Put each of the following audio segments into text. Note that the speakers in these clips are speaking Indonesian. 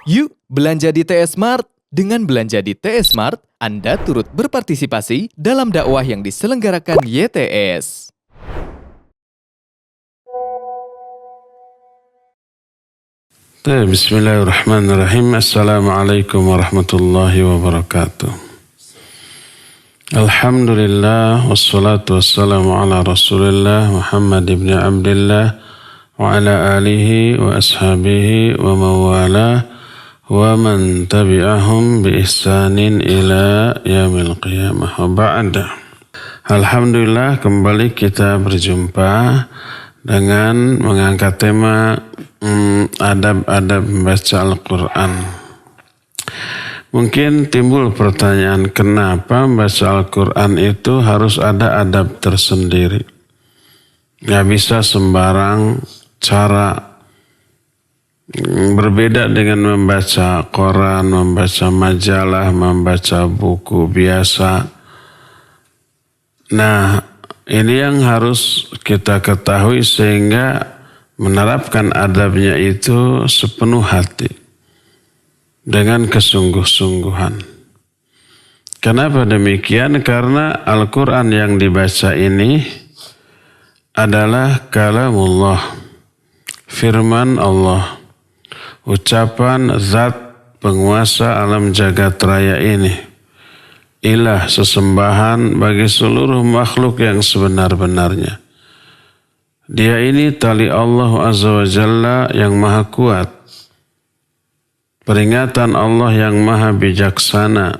Yuk belanja di TS Mart. Dengan belanja di TS Mart, Anda turut berpartisipasi dalam dakwah yang diselenggarakan YTS. Bismillahirrahmanirrahim. Assalamualaikum warahmatullahi wabarakatuh. Alhamdulillah wassalatu wassalamu ala Rasulillah Muhammad ibn Abdullah wa ala alihi wa ashabihi wa mawala wa man tabi'ahum bi ihsanin ila yaumil qiyamah wa ba'da. Alhamdulillah, kembali kita berjumpa dengan mengangkat tema adab-adab membaca Al-Quran. Mungkin timbul pertanyaan, kenapa membaca Al-Quran itu harus ada adab tersendiri? Gak bisa sembarang cara. Berbeda dengan membaca koran, membaca majalah, membaca buku biasa. Nah, ini yang harus kita ketahui sehingga menerapkan adabnya itu sepenuh hati dengan kesungguh-sungguhan. Kenapa demikian? Karena Al-Quran yang dibaca ini adalah kalamullah, firman Allah, ucapan zat penguasa alam jagat raya ini, ilah sesembahan bagi seluruh makhluk yang sebenar-benarnya. Dia ini tali Allah Azza wa Jalla yang maha kuat, peringatan Allah yang maha bijaksana,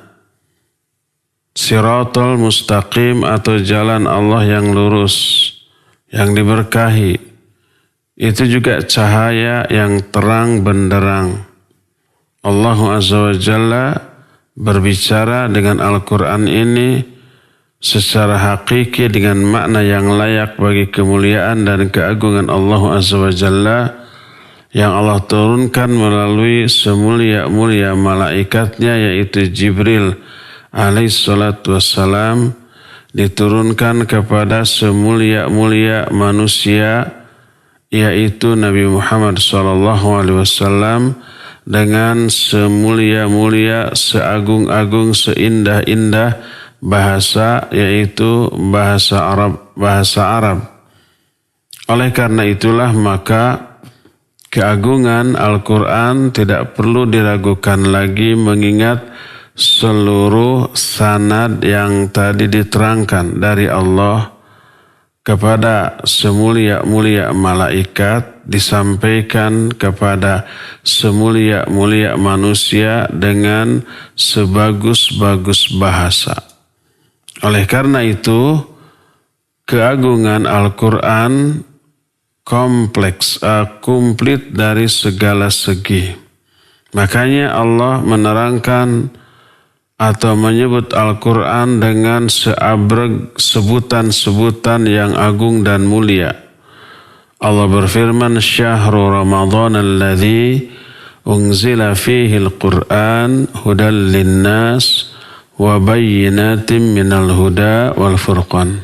siratal mustaqim atau jalan Allah yang lurus, yang diberkahi. Itu juga cahaya yang terang benderang. Allah Azza wa Jalla berbicara dengan Al-Quran ini secara hakiki dengan makna yang layak bagi kemuliaan dan keagungan Allah Azza wa Jalla yang Allah turunkan melalui semulia-mulia malaikatnya, yaitu Jibril alaihissalatu wassalam, diturunkan kepada semulia-mulia manusia, yaitu Nabi Muhammad SAW, dengan semulia-mulia, seagung-agung, seindah-indah bahasa, yaitu bahasa Arab. Oleh karena itulah maka keagungan Al-Quran tidak perlu diragukan lagi, mengingat seluruh sanad yang tadi diterangkan dari Allah kepada semulia-mulia malaikat disampaikan kepada semulia-mulia manusia dengan sebagus-bagus bahasa. Oleh karena itu, keagungan Al-Quran kompleks, komplit dari segala segi. Makanya Allah menerangkan atau menyebut Al-Quran dengan seabrek sebutan-sebutan yang agung dan mulia. Allah berfirman, Syahrul Ramadan alladhi unzila fihi al-Quran hudal linnas wa bayyinatin minal huda wal furqan.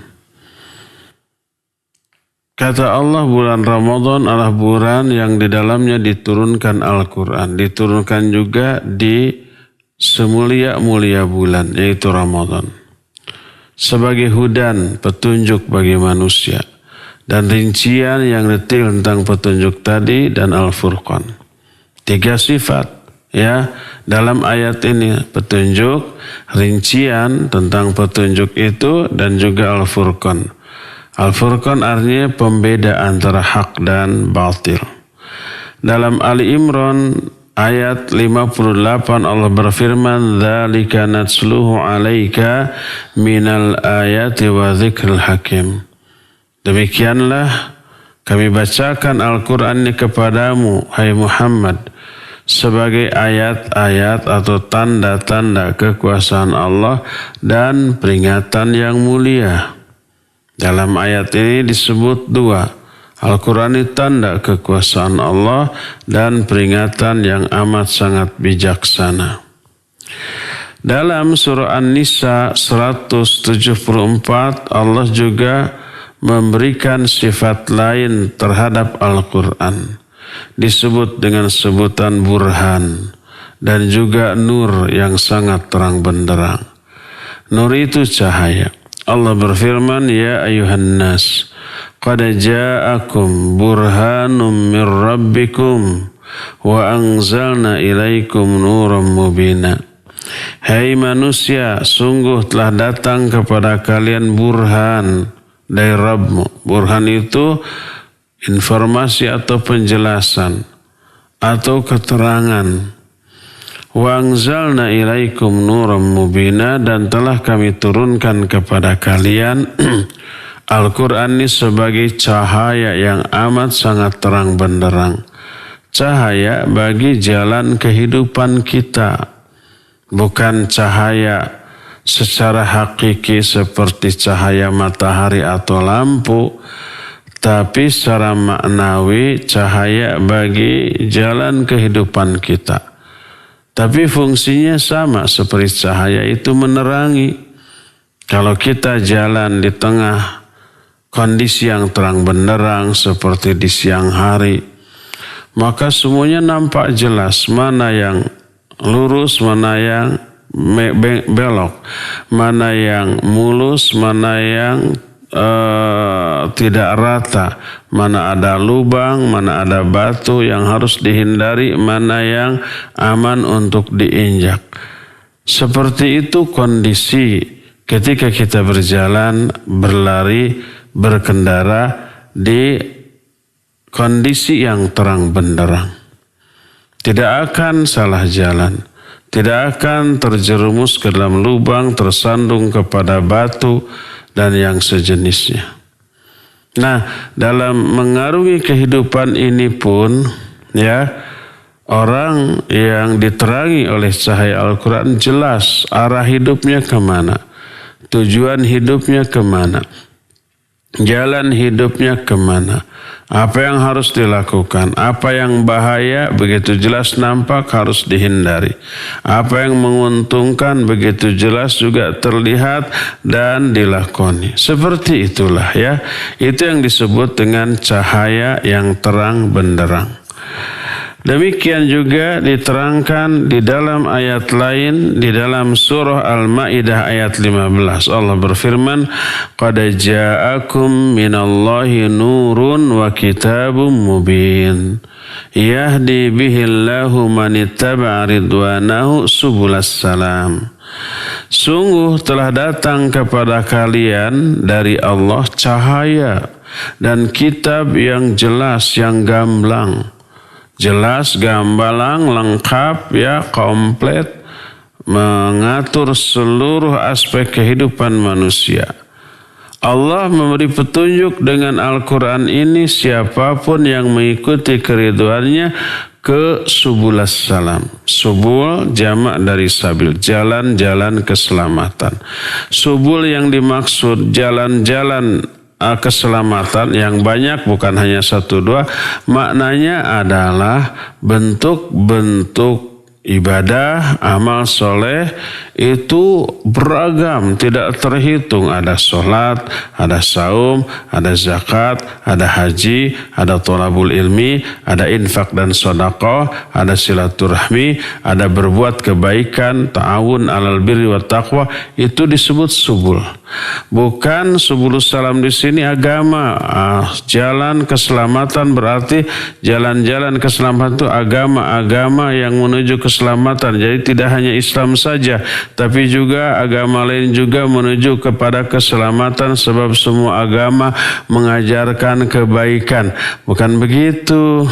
Kata Allah, bulan Ramadan adalah bulan yang di dalamnya diturunkan Al-Quran. Diturunkan juga di semulia-mulia bulan, yaitu Ramadan, sebagai hudan, petunjuk bagi manusia, dan rincian yang detail tentang petunjuk tadi, dan Al-Furqan. 3 sifat ya dalam ayat ini: petunjuk, rincian tentang petunjuk itu, dan juga Al-Furqan. Al-Furqan artinya pembeda antara hak dan batil. Dalam Ali Imran ayat 58 Allah berfirman, "Dzalika natsluhu 'alaika minal ayati wa dzikril hakim." Demikianlah kami bacakan Al-Quran ini kepadamu, hai Muhammad, sebagai ayat-ayat atau tanda-tanda kekuasaan Allah dan peringatan yang mulia. Dalam ayat ini disebut 2. Al-Quran ini tanda kekuasaan Allah dan peringatan yang amat sangat bijaksana. Dalam surah An-Nisa 174 Allah juga memberikan sifat lain terhadap Al-Quran. Disebut dengan sebutan burhan. dan juga nur yang sangat terang benderang. Nur itu cahaya. Allah berfirman, ya ayuhan nas, qad ja'akum burhanum min rabbikum wa anzalna ilaikum nuran mubina. Hai manusia, sungguh telah datang kepada kalian burhan dari Rabbmu. Burhan itu informasi atau penjelasan atau keterangan. Wa anzalna ilaikum nuran mubina, dan telah kami turunkan kepada kalian Al-Quran ini sebagai cahaya yang amat sangat terang benderang. Cahaya bagi jalan kehidupan kita, bukan cahaya secara hakiki seperti cahaya matahari atau lampu, tapi secara maknawi cahaya bagi jalan kehidupan kita. Tapi fungsinya sama seperti cahaya itu menerangi. Kalau kita jalan di tengah kondisi yang terang benderang seperti di siang hari, maka semuanya nampak jelas mana yang lurus, mana yang belok, mana yang mulus, mana yang tidak rata, mana ada lubang, mana ada batu yang harus dihindari, mana yang aman untuk diinjak. Seperti itu kondisi ketika kita berjalan, berlari, berkendara di kondisi yang terang benderang. Tidak akan salah jalan, tidak akan terjerumus ke dalam lubang, tersandung kepada batu dan yang sejenisnya. Nah, dalam mengarungi kehidupan ini pun, ya, orang yang diterangi oleh cahaya Al-Quran jelas arah hidupnya kemana, tujuan hidupnya kemana, jalan hidupnya kemana, apa yang harus dilakukan, apa yang bahaya begitu jelas nampak harus dihindari, apa yang menguntungkan begitu jelas juga terlihat dan dilakoni. Seperti itulah ya, itu yang disebut dengan cahaya yang terang benderang. Demikian juga diterangkan di dalam ayat lain di dalam surah Al-Maidah ayat 15. Allah berfirman, "Qad ja'akum minallahi nurun wa kitabun mubin. Yahdi bihillahu man ittaba'a ridwanahu subulas salam." Sungguh telah datang kepada kalian dari Allah cahaya dan kitab yang jelas, yang gamblang. Jelas, gamblang, lengkap, ya, komplit, mengatur seluruh aspek kehidupan manusia. Allah memberi petunjuk dengan Al-Quran ini siapapun yang mengikuti keriduannya ke subulas salam. Subul jamak dari sabil, jalan-jalan keselamatan. Subul yang dimaksud jalan-jalan keselamatan yang banyak, bukan hanya satu dua. Maknanya adalah bentuk-bentuk ibadah, amal soleh itu beragam, tidak terhitung. Ada sholat, ada saum, ada zakat, ada haji, ada thalabul ilmi, ada infak dan sedekah, ada silaturahmi, ada berbuat kebaikan, ta'awun alal birri wa taqwa. Itu disebut subul. Bukan subulus salam di sini agama. Jalan keselamatan berarti jalan-jalan keselamatan itu agama-agama yang menuju keselamatan. Jadi tidak hanya Islam saja, tapi juga agama lain juga menuju kepada keselamatan, sebab semua agama mengajarkan kebaikan. Bukan begitu.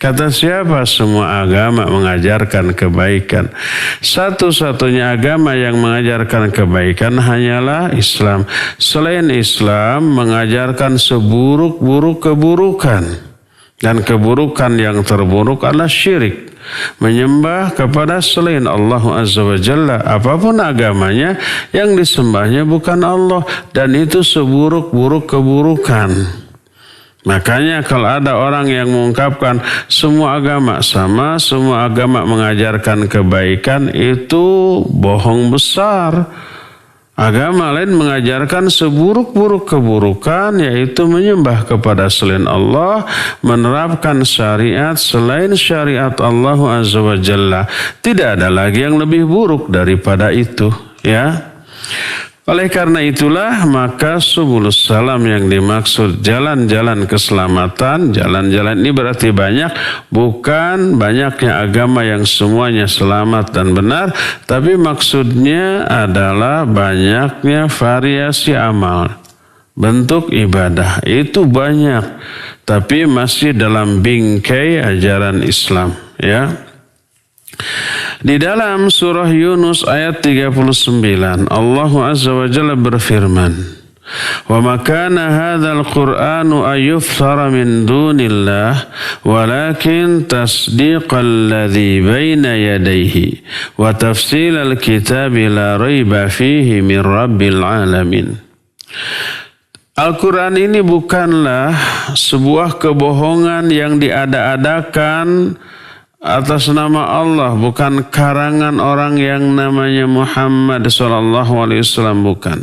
Kata siapa? Semua agama mengajarkan kebaikan. Satu-satunya agama yang mengajarkan kebaikan hanyalah Islam. Selain Islam mengajarkan seburuk-buruk keburukan. Dan keburukan yang terburuk adalah syirik. Menyembah kepada selain Allah Azza wa Jalla. Apapun agamanya, yang disembahnya bukan Allah. Dan itu seburuk-buruk keburukan. Makanya kalau ada orang yang mengungkapkan semua agama sama, semua agama mengajarkan kebaikan, itu bohong besar. Agama lain mengajarkan seburuk-buruk keburukan, yaitu menyembah kepada selain Allah, menerapkan syariat selain syariat Allah Azza wa Jalla. Tidak ada lagi yang lebih buruk daripada itu, ya. Oleh karena itulah maka subulus salam yang dimaksud jalan-jalan keselamatan. Jalan-jalan ini berarti banyak, bukan banyaknya agama yang semuanya selamat dan benar, tapi maksudnya adalah banyaknya variasi amal, bentuk ibadah itu banyak, tapi masih dalam bingkai ajaran Islam, ya. Di dalam surah Yunus ayat 39, Allah Azza wa Jalla berfirman, "Wa ma kana hadzal Qur'anu ayyuftara min dunillah, walakin tasdiqal ladzi baina yadayhi wa tafsilal kitabi la raiba fihi min rabbil alamin." Al-Quran ini bukanlah sebuah kebohongan yang diada-adakan atas nama Allah, bukan karangan orang yang namanya Muhammad SAW, bukan.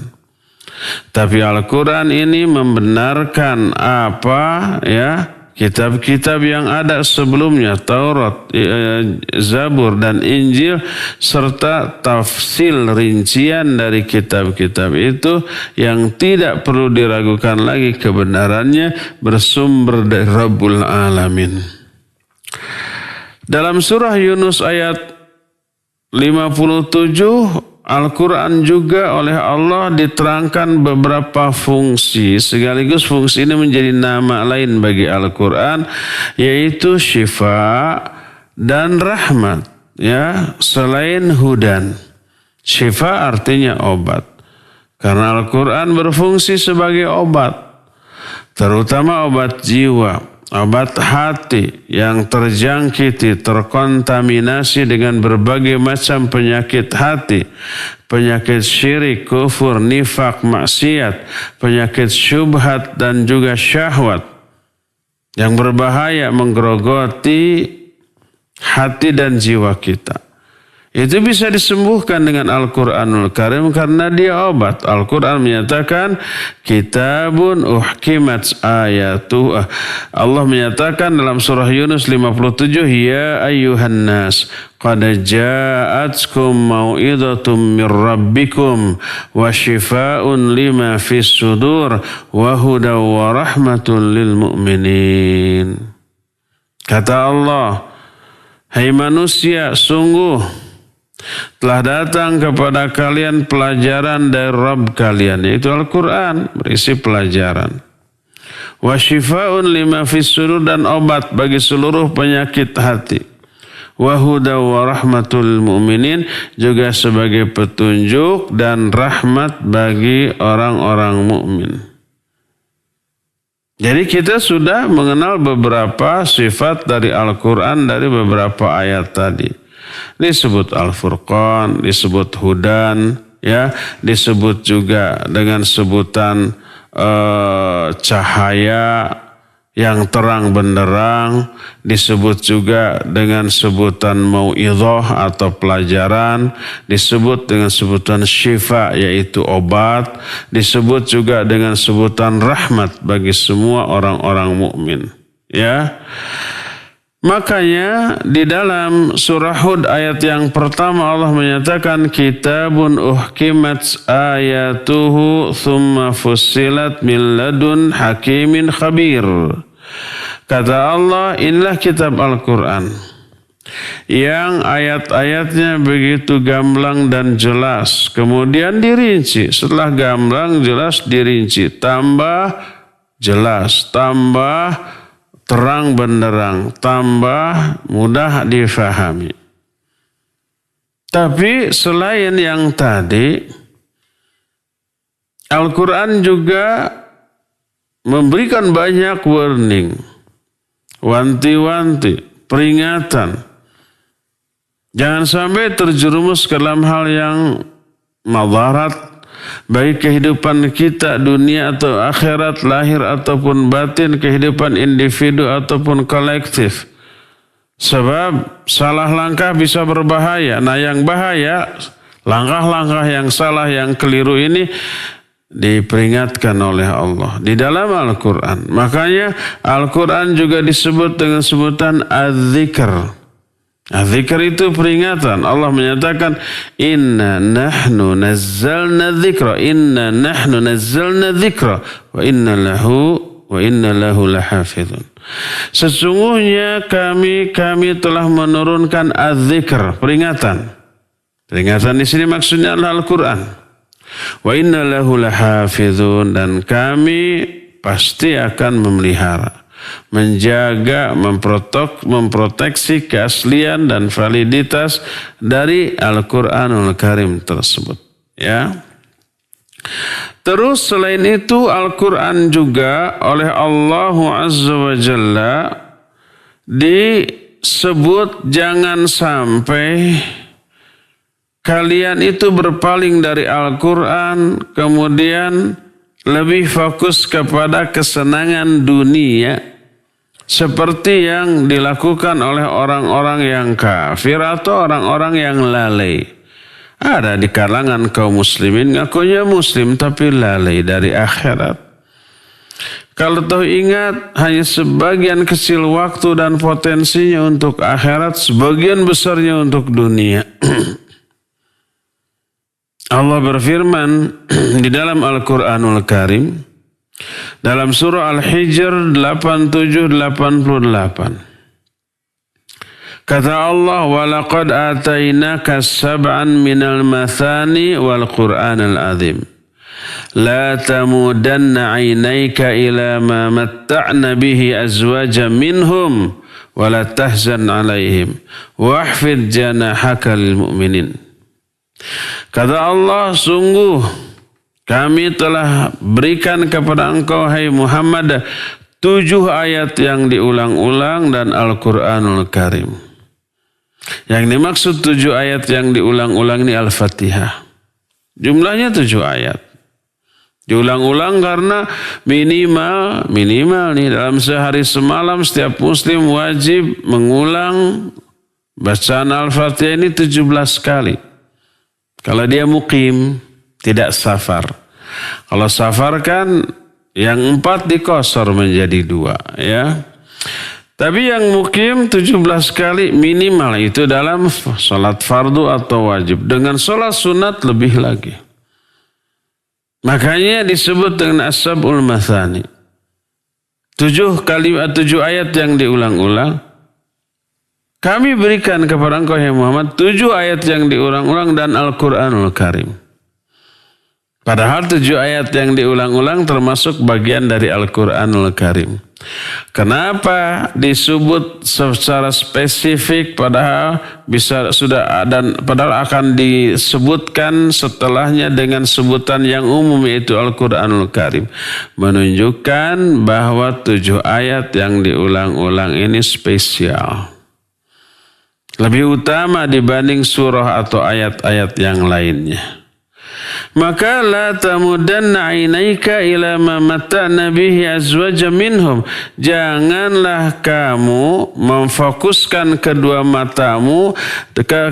Tapi Al-Quran ini membenarkan apa, ya, kitab-kitab yang ada sebelumnya, Taurat, Zabur dan Injil, serta tafsil rincian dari kitab-kitab itu yang tidak perlu diragukan lagi kebenarannya, bersumber dari Rabbul Alamin. Dalam surah Yunus ayat 57, Al-Quran juga oleh Allah diterangkan beberapa fungsi, sekaligus fungsi ini menjadi nama lain bagi Al-Quran, yaitu syifa dan rahmat, ya, selain hudan. Syifa artinya obat, karena Al-Quran berfungsi sebagai obat, terutama obat jiwa, obat hati yang terjangkiti, terkontaminasi dengan berbagai macam penyakit hati, penyakit syirik, kufur, nifak, maksiat, penyakit syubhat dan juga syahwat yang berbahaya menggerogoti hati dan jiwa kita. Itu bisa disembuhkan dengan Al-Quranul Karim karena dia obat. Al-Quran menyatakan kitabun uhkimat ayatuh. Allah menyatakan dalam surah Yunus 57, ya ayyuhan nas qad ja'atkum mau'izatum mir rabbikum wa shifaa'un lima fis sudur wa hudaw wa rahmatul lil mu'minin. Kata Allah, hai manusia, sungguh telah datang kepada kalian pelajaran dari Rabb kalian, yaitu Al-Quran, berisi pelajaran. Wa shifa'un lima fis sudur, dan obat bagi seluruh penyakit hati. Wa hudaw wa rahmatul mu'minin, juga sebagai petunjuk dan rahmat bagi orang-orang mukmin. Jadi kita sudah mengenal beberapa sifat dari Al-Quran dari beberapa ayat tadi. Disebut Al-Furqan, disebut Hudan, ya, disebut juga dengan sebutan cahaya yang terang benderang, disebut juga dengan sebutan mau'idhah atau pelajaran, disebut dengan sebutan syifa yaitu obat, disebut juga dengan sebutan rahmat bagi semua orang-orang mukmin, ya. Makanya di dalam surah Hud ayat yang pertama Allah menyatakan kitabun uhkimat ayatuhu thumma fussilat min ladun hakimin khabir. Kata Allah, inilah kitab Al-Quran yang ayat-ayatnya begitu gamblang dan jelas, kemudian dirinci. Setelah gamblang, jelas, dirinci, tambah jelas, tambah terang benderang, tambah mudah difahami. Tapi selain yang tadi, Al-Quran juga memberikan banyak warning, wanti-wanti, peringatan. Jangan sampai terjerumus ke dalam hal yang madarat bagi kehidupan kita, dunia atau akhirat, lahir ataupun batin, kehidupan individu ataupun kolektif. Sebab salah langkah bisa berbahaya. Nah, yang bahaya Langkah-langkah yang salah, yang keliru ini diperingatkan oleh Allah di dalam Al-Quran. Makanya Al-Quran juga disebut dengan sebutan Az-Zikr. Az-Zikr itu peringatan. Allah menyatakan inna nahnu nazzalna dzikra, inna nahnu nazzalna dzikra wa inna lahu lahafizun. Sesungguhnya kami telah menurunkan Az-Zikr, peringatan. Peringatan di sini maksudnya adalah Al-Quran. Wa inna lahu lahafizun, dan kami pasti akan memelihara, menjaga, memproteksi keaslian dan validitas dari Al-Quranul Karim tersebut. Ya. Terus selain itu Al-Quran juga oleh Allah Azza wa Jalla disebut jangan sampai kalian itu berpaling dari Al-Quran, kemudian lebih fokus kepada kesenangan dunia, seperti yang dilakukan oleh orang-orang yang kafir atau orang-orang yang lalai. Ada di kalangan kaum muslimin ngakunya muslim tapi lalai dari akhirat. Kalau tahu ingat hanya sebagian kecil waktu dan potensinya untuk akhirat, sebagian besarnya untuk dunia. Allah berfirman di dalam Al-Quranul Karim dalam surah Al-Hijr 87-88. Kata Allah, وَلَقَدْ آتَيْنَاكَ سَبْعًا مِنَ الْمَثَانِي وَالْقُرْآنَ الْعَظِيمِ لَا تَمُودَنَّ عَيْنَيْكَ إِلَى مَا مَتَّعْنَا بِهِ أَزْوَاجًا مِنْهُمْ وَلَا تَحْزَنْ عَلَيْهِمْ وَاحْفِظْ جَنَاحَكَ لِلْمُؤْمِنِينَ. Kata Allah, sungguh kami telah berikan kepada engkau, hai Muhammad, 7 ayat yang diulang-ulang dan Al-Quranul Karim. Yang dimaksud 7 ayat yang diulang-ulang ini Al-Fatihah. Jumlahnya 7 ayat. Diulang-ulang karena minimal nih dalam sehari semalam setiap muslim wajib mengulang bacaan Al-Fatihah ini 17 kali. Kalau dia mukim, tidak safar. Kalau safar kan yang 4 dikosor menjadi 2, ya. Tapi yang mukim 17 kali minimal itu dalam sholat fardu atau wajib. Dengan sholat sunat lebih lagi. Makanya disebut dengan as-sab'ul mathani. 7 ayat yang diulang-ulang. Kami berikan kepada engkau, ya Muhammad, 7 ayat yang diulang-ulang dan Al-Quranul Karim. Padahal 7 ayat yang diulang-ulang termasuk bagian dari Al-Quranul Karim. Kenapa disebut secara spesifik padahal padahal akan disebutkan setelahnya dengan sebutan yang umum yaitu Al-Quranul Karim. Menunjukkan bahwa 7 ayat yang diulang-ulang ini spesial. Lebih utama dibanding surah atau ayat-ayat yang lainnya. Maka la tamudanna ainaika ila ma mata'na bihi azwaja minhum. Janganlah kamu memfokuskan kedua matamu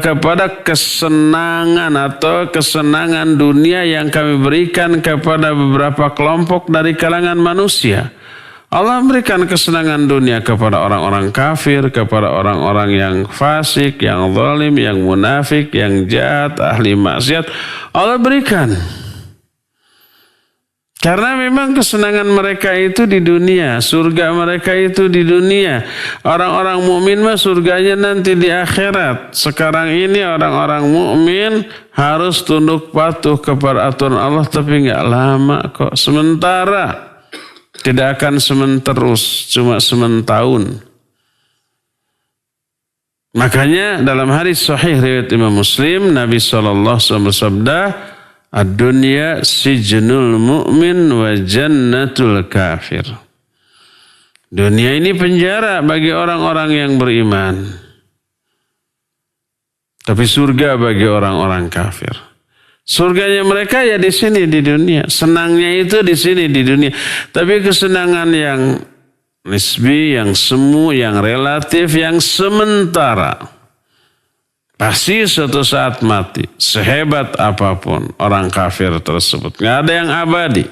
kepada kesenangan atau kesenangan dunia yang kami berikan kepada beberapa kelompok dari kalangan manusia. Allah memberikan kesenangan dunia kepada orang-orang kafir, kepada orang-orang yang fasik, yang zalim, yang munafik, yang jahat, ahli maksiat. Allah berikan. Karena memang kesenangan mereka itu di dunia, surga mereka itu di dunia. Orang-orang mukmin mah surganya nanti di akhirat. Sekarang ini orang-orang mukmin harus tunduk patuh kepada aturan Allah, tapi nggak lama kok, sementara. Tidak akan sementerus, cuma sementahun. Makanya dalam hadis sahih riwayat Imam Muslim, Nabi SAW bersabda, "Ad-dunya sijnul mu'min wa jannatul kafir." Dunia ini penjara bagi orang-orang yang beriman. Tapi surga bagi orang-orang kafir. Surganya mereka ya di sini di dunia. Senangnya itu di sini di dunia. Tapi kesenangan yang nisbi, yang semu, yang relatif, yang sementara. Pasti suatu saat mati. Sehebat apapun orang kafir tersebut. Nggak ada yang abadi.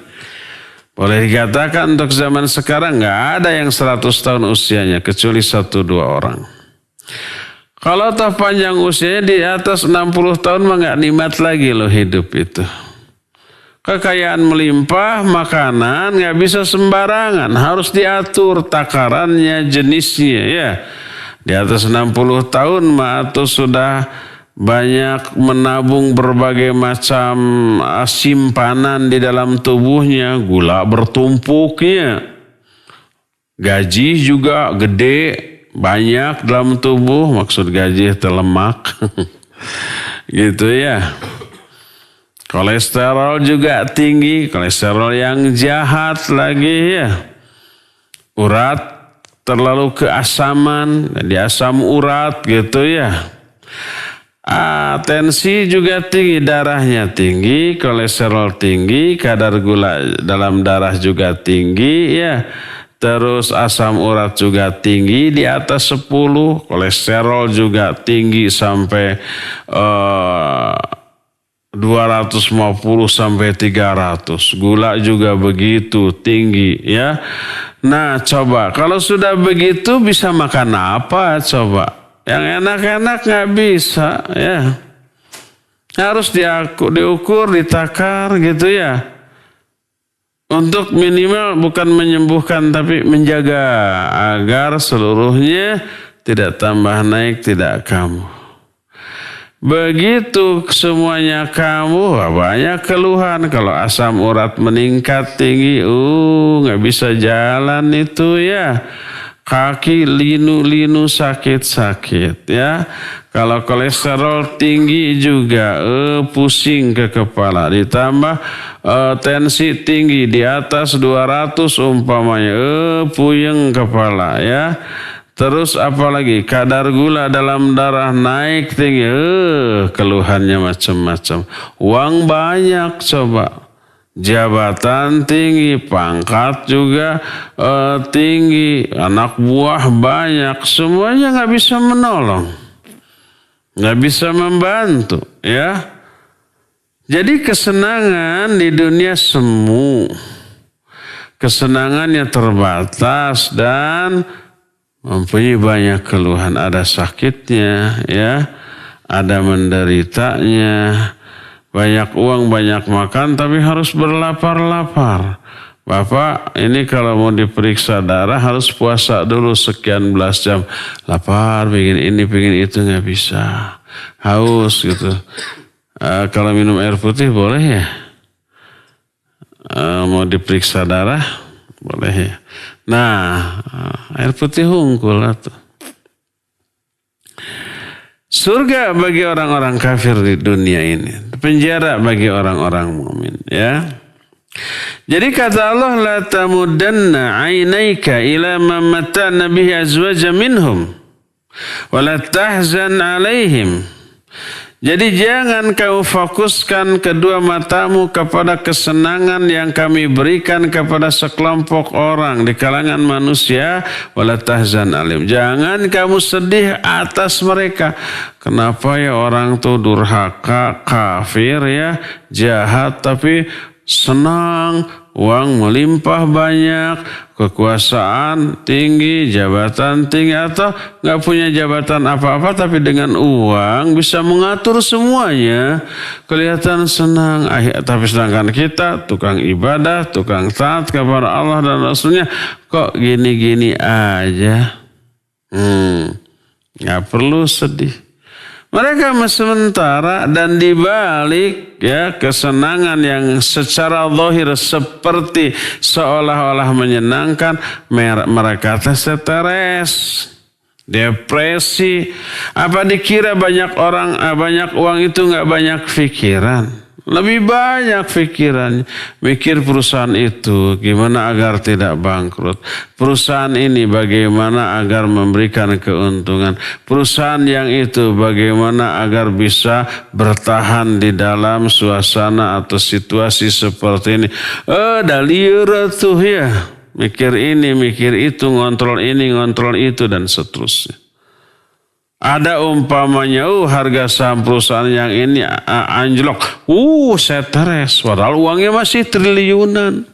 Boleh dikatakan untuk zaman sekarang nggak ada yang 100 tahun usianya. Kecuali 1-2 orang. Kalau toh panjang usianya di atas 60 tahun mah nggak nikmat lagi loh hidup itu. Kekayaan melimpah, makanan nggak bisa sembarangan. Harus diatur takarannya, jenisnya ya. Di atas 60 tahun mah atau sudah banyak menabung berbagai macam simpanan di dalam tubuhnya, gula bertumpuknya. Gaji juga gede, banyak dalam tubuh, maksud gaji terlemak. Gitu ya. Kolesterol juga tinggi, kolesterol yang jahat lagi ya. Urat terlalu keasaman, di asam urat gitu ya. Tensi juga tinggi, darahnya tinggi, kolesterol tinggi, kadar gula dalam darah juga tinggi ya. Terus asam urat juga tinggi di atas 10, kolesterol juga tinggi sampai 250 sampai 300. Gula juga begitu tinggi ya. Nah coba kalau sudah begitu bisa makan apa coba? Yang enak-enak nggak bisa ya. Harus diukur, ditakar gitu ya. Untuk minimal bukan menyembuhkan tapi menjaga agar seluruhnya tidak tambah naik, tidak kambuh. Begitu semuanya kamu banyak keluhan. Kalau asam urat meningkat tinggi, nggak bisa jalan itu ya. Kaki linu-linu sakit-sakit ya. Kalau kolesterol tinggi juga pusing ke kepala. Ditambah tensi tinggi di atas 200 umpamanya, puyeng kepala ya. Terus apalagi kadar gula dalam darah naik tinggi, keluhannya macam-macam. Uang banyak coba, jabatan tinggi, pangkat juga tinggi, anak buah banyak, semuanya nggak bisa menolong, nggak bisa membantu, ya. Jadi kesenangan di dunia semu, kesenangannya terbatas dan mempunyai banyak keluhan, ada sakitnya, ya, ada menderitanya, banyak uang, banyak makan, tapi harus berlapar-lapar. Bapak, ini kalau mau diperiksa darah harus puasa dulu sekian belas jam. Lapar, pengen ini, pengen itu, nggak bisa. Haus gitu. Kalau minum air putih boleh ya? Mau diperiksa darah boleh ya? Nah, air putih unggul tuh. Surga bagi orang-orang kafir di dunia ini, penjara bagi orang-orang mukmin, ya. Jadi kata Allah, la tamudanna 'ainaika ila ma mata'na bihi azwaja minhum wa la tahzan 'alaihim. Jadi jangan kau fokuskan kedua matamu kepada kesenangan yang kami berikan kepada sekelompok orang di kalangan manusia. Wala tahzan alim. Jangan kamu sedih atas mereka. Kenapa ya orang tuh durhaka, kafir ya, jahat tapi senang, uang melimpah banyak, kekuasaan tinggi, jabatan tinggi, atau nggak punya jabatan apa-apa tapi dengan uang bisa mengatur semuanya, kelihatan senang. Tapi sedangkan kita tukang ibadah, tukang taat kepada Allah dan Rasulnya, kok gini-gini aja, nggak perlu sedih. Mereka sementara dan dibalik ya kesenangan yang secara zahir seperti seolah-olah menyenangkan, mereka stres, depresi. Apa dikira banyak orang banyak uang itu nggak banyak pikiran? Lebih banyak pikiran, mikir perusahaan itu gimana agar tidak bangkrut. Perusahaan ini bagaimana agar memberikan keuntungan. Perusahaan yang itu bagaimana agar bisa bertahan di dalam suasana atau situasi seperti ini. Dah liar tuh ya. Mikir ini, mikir itu, ngontrol ini, ngontrol itu dan seterusnya. Ada umpamanya, harga saham perusahaan yang ini anjlok. Saya stres. Padahal uangnya masih triliunan.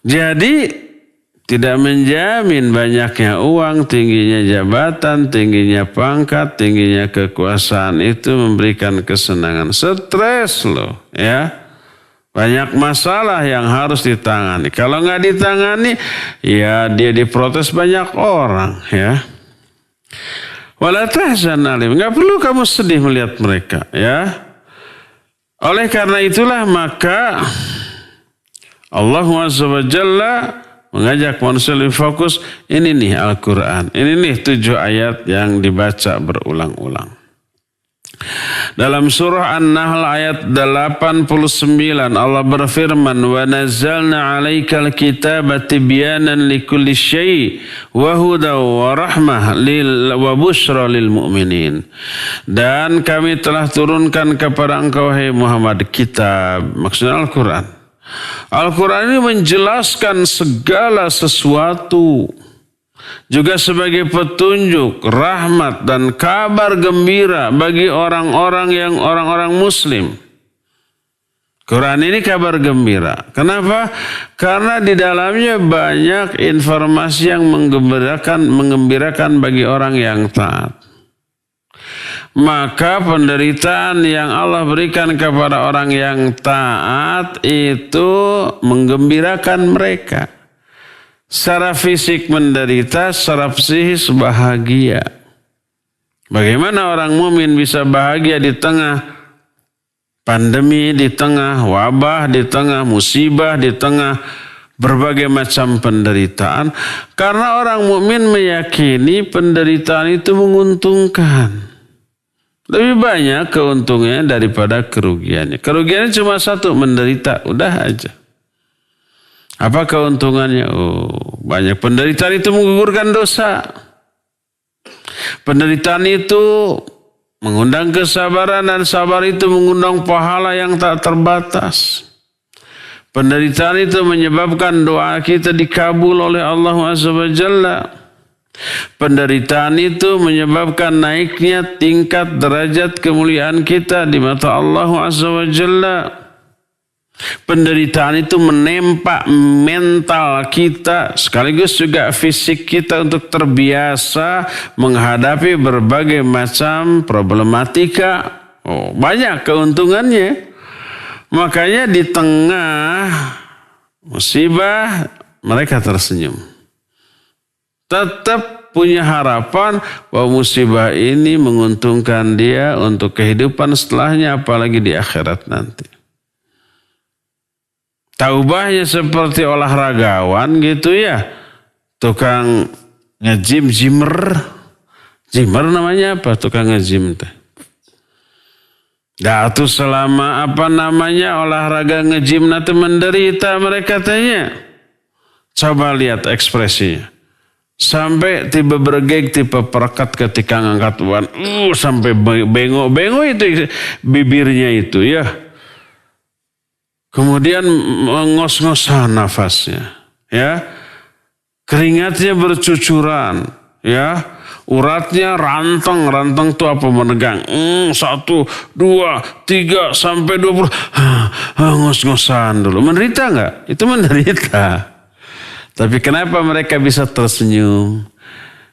Jadi tidak menjamin banyaknya uang, tingginya jabatan, tingginya pangkat, tingginya kekuasaan itu memberikan kesenangan. Stres loh ya. Banyak masalah yang harus ditangani. Kalau nggak ditangani, ya dia diprotes banyak orang, ya. Wala tahzan alim. Nggak perlu kamu sedih melihat mereka, ya. Oleh karena itulah maka Allah Azza wa Jalla mengajak manusia lebih fokus. Ini nih Al-Quran. Ini nih 7 ayat yang dibaca berulang-ulang. Dalam surah An-Nahl ayat 89 Allah berfirman wa nazzalna 'alaikal kitaba tibyanan likulli syai' wa hudaw wa rahmah wa busyra lil mu'minin. Dan kami telah turunkan kepada engkau hai Muhammad kitab, maksudnya Al-Quran. Al-Quran ini menjelaskan segala sesuatu, juga sebagai petunjuk, rahmat dan kabar gembira bagi orang-orang Muslim. Quran ini kabar gembira. Kenapa? Karena di dalamnya banyak informasi yang mengembirakan bagi orang yang taat. Maka penderitaan yang Allah berikan kepada orang yang taat itu menggembirakan mereka. Secara fisik menderita, secara psikis bahagia. Bagaimana orang mukmin bisa bahagia di tengah pandemi, di tengah wabah, di tengah musibah, di tengah berbagai macam penderitaan? Karena orang mukmin meyakini penderitaan itu menguntungkan. Lebih banyak keuntungannya daripada kerugiannya. Kerugiannya cuma satu, menderita. Udah aja. Apa keuntungannya? Banyak. Penderitaan itu menggugurkan dosa. Penderitaan itu mengundang kesabaran, dan sabar itu mengundang pahala yang tak terbatas. Penderitaan itu menyebabkan doa kita dikabul oleh Allah Azza wa Jalla. Penderitaan itu menyebabkan naiknya tingkat derajat kemuliaan kita di mata Allah Azza wa Jalla. Penderitaan itu menempa mental kita sekaligus juga fisik kita untuk terbiasa menghadapi berbagai macam problematika. Banyak keuntungannya. Makanya di tengah musibah mereka tersenyum. Tetap punya harapan bahwa musibah ini menguntungkan dia untuk kehidupan setelahnya, apalagi di akhirat nanti. Taubahnya seperti olahragawan gitu ya. Tukang nge-gym, Jimmer namanya apa? Tukang nge-gym teh. Datu selama olahraga nge-gym nanti menderita mereka tanya. Coba lihat ekspresinya. Sampai tiba bergeg, tiba perekat ketika ngangkat uan. Sampai bengok itu bibirnya itu ya. Kemudian ngos-ngosan nafasnya, ya, keringatnya bercucuran, ya, uratnya rantang itu apa menegang, 1, 2, 3 sampai 20, ngos-ngosan dulu, menderita nggak? Itu menderita. Tapi kenapa mereka bisa tersenyum?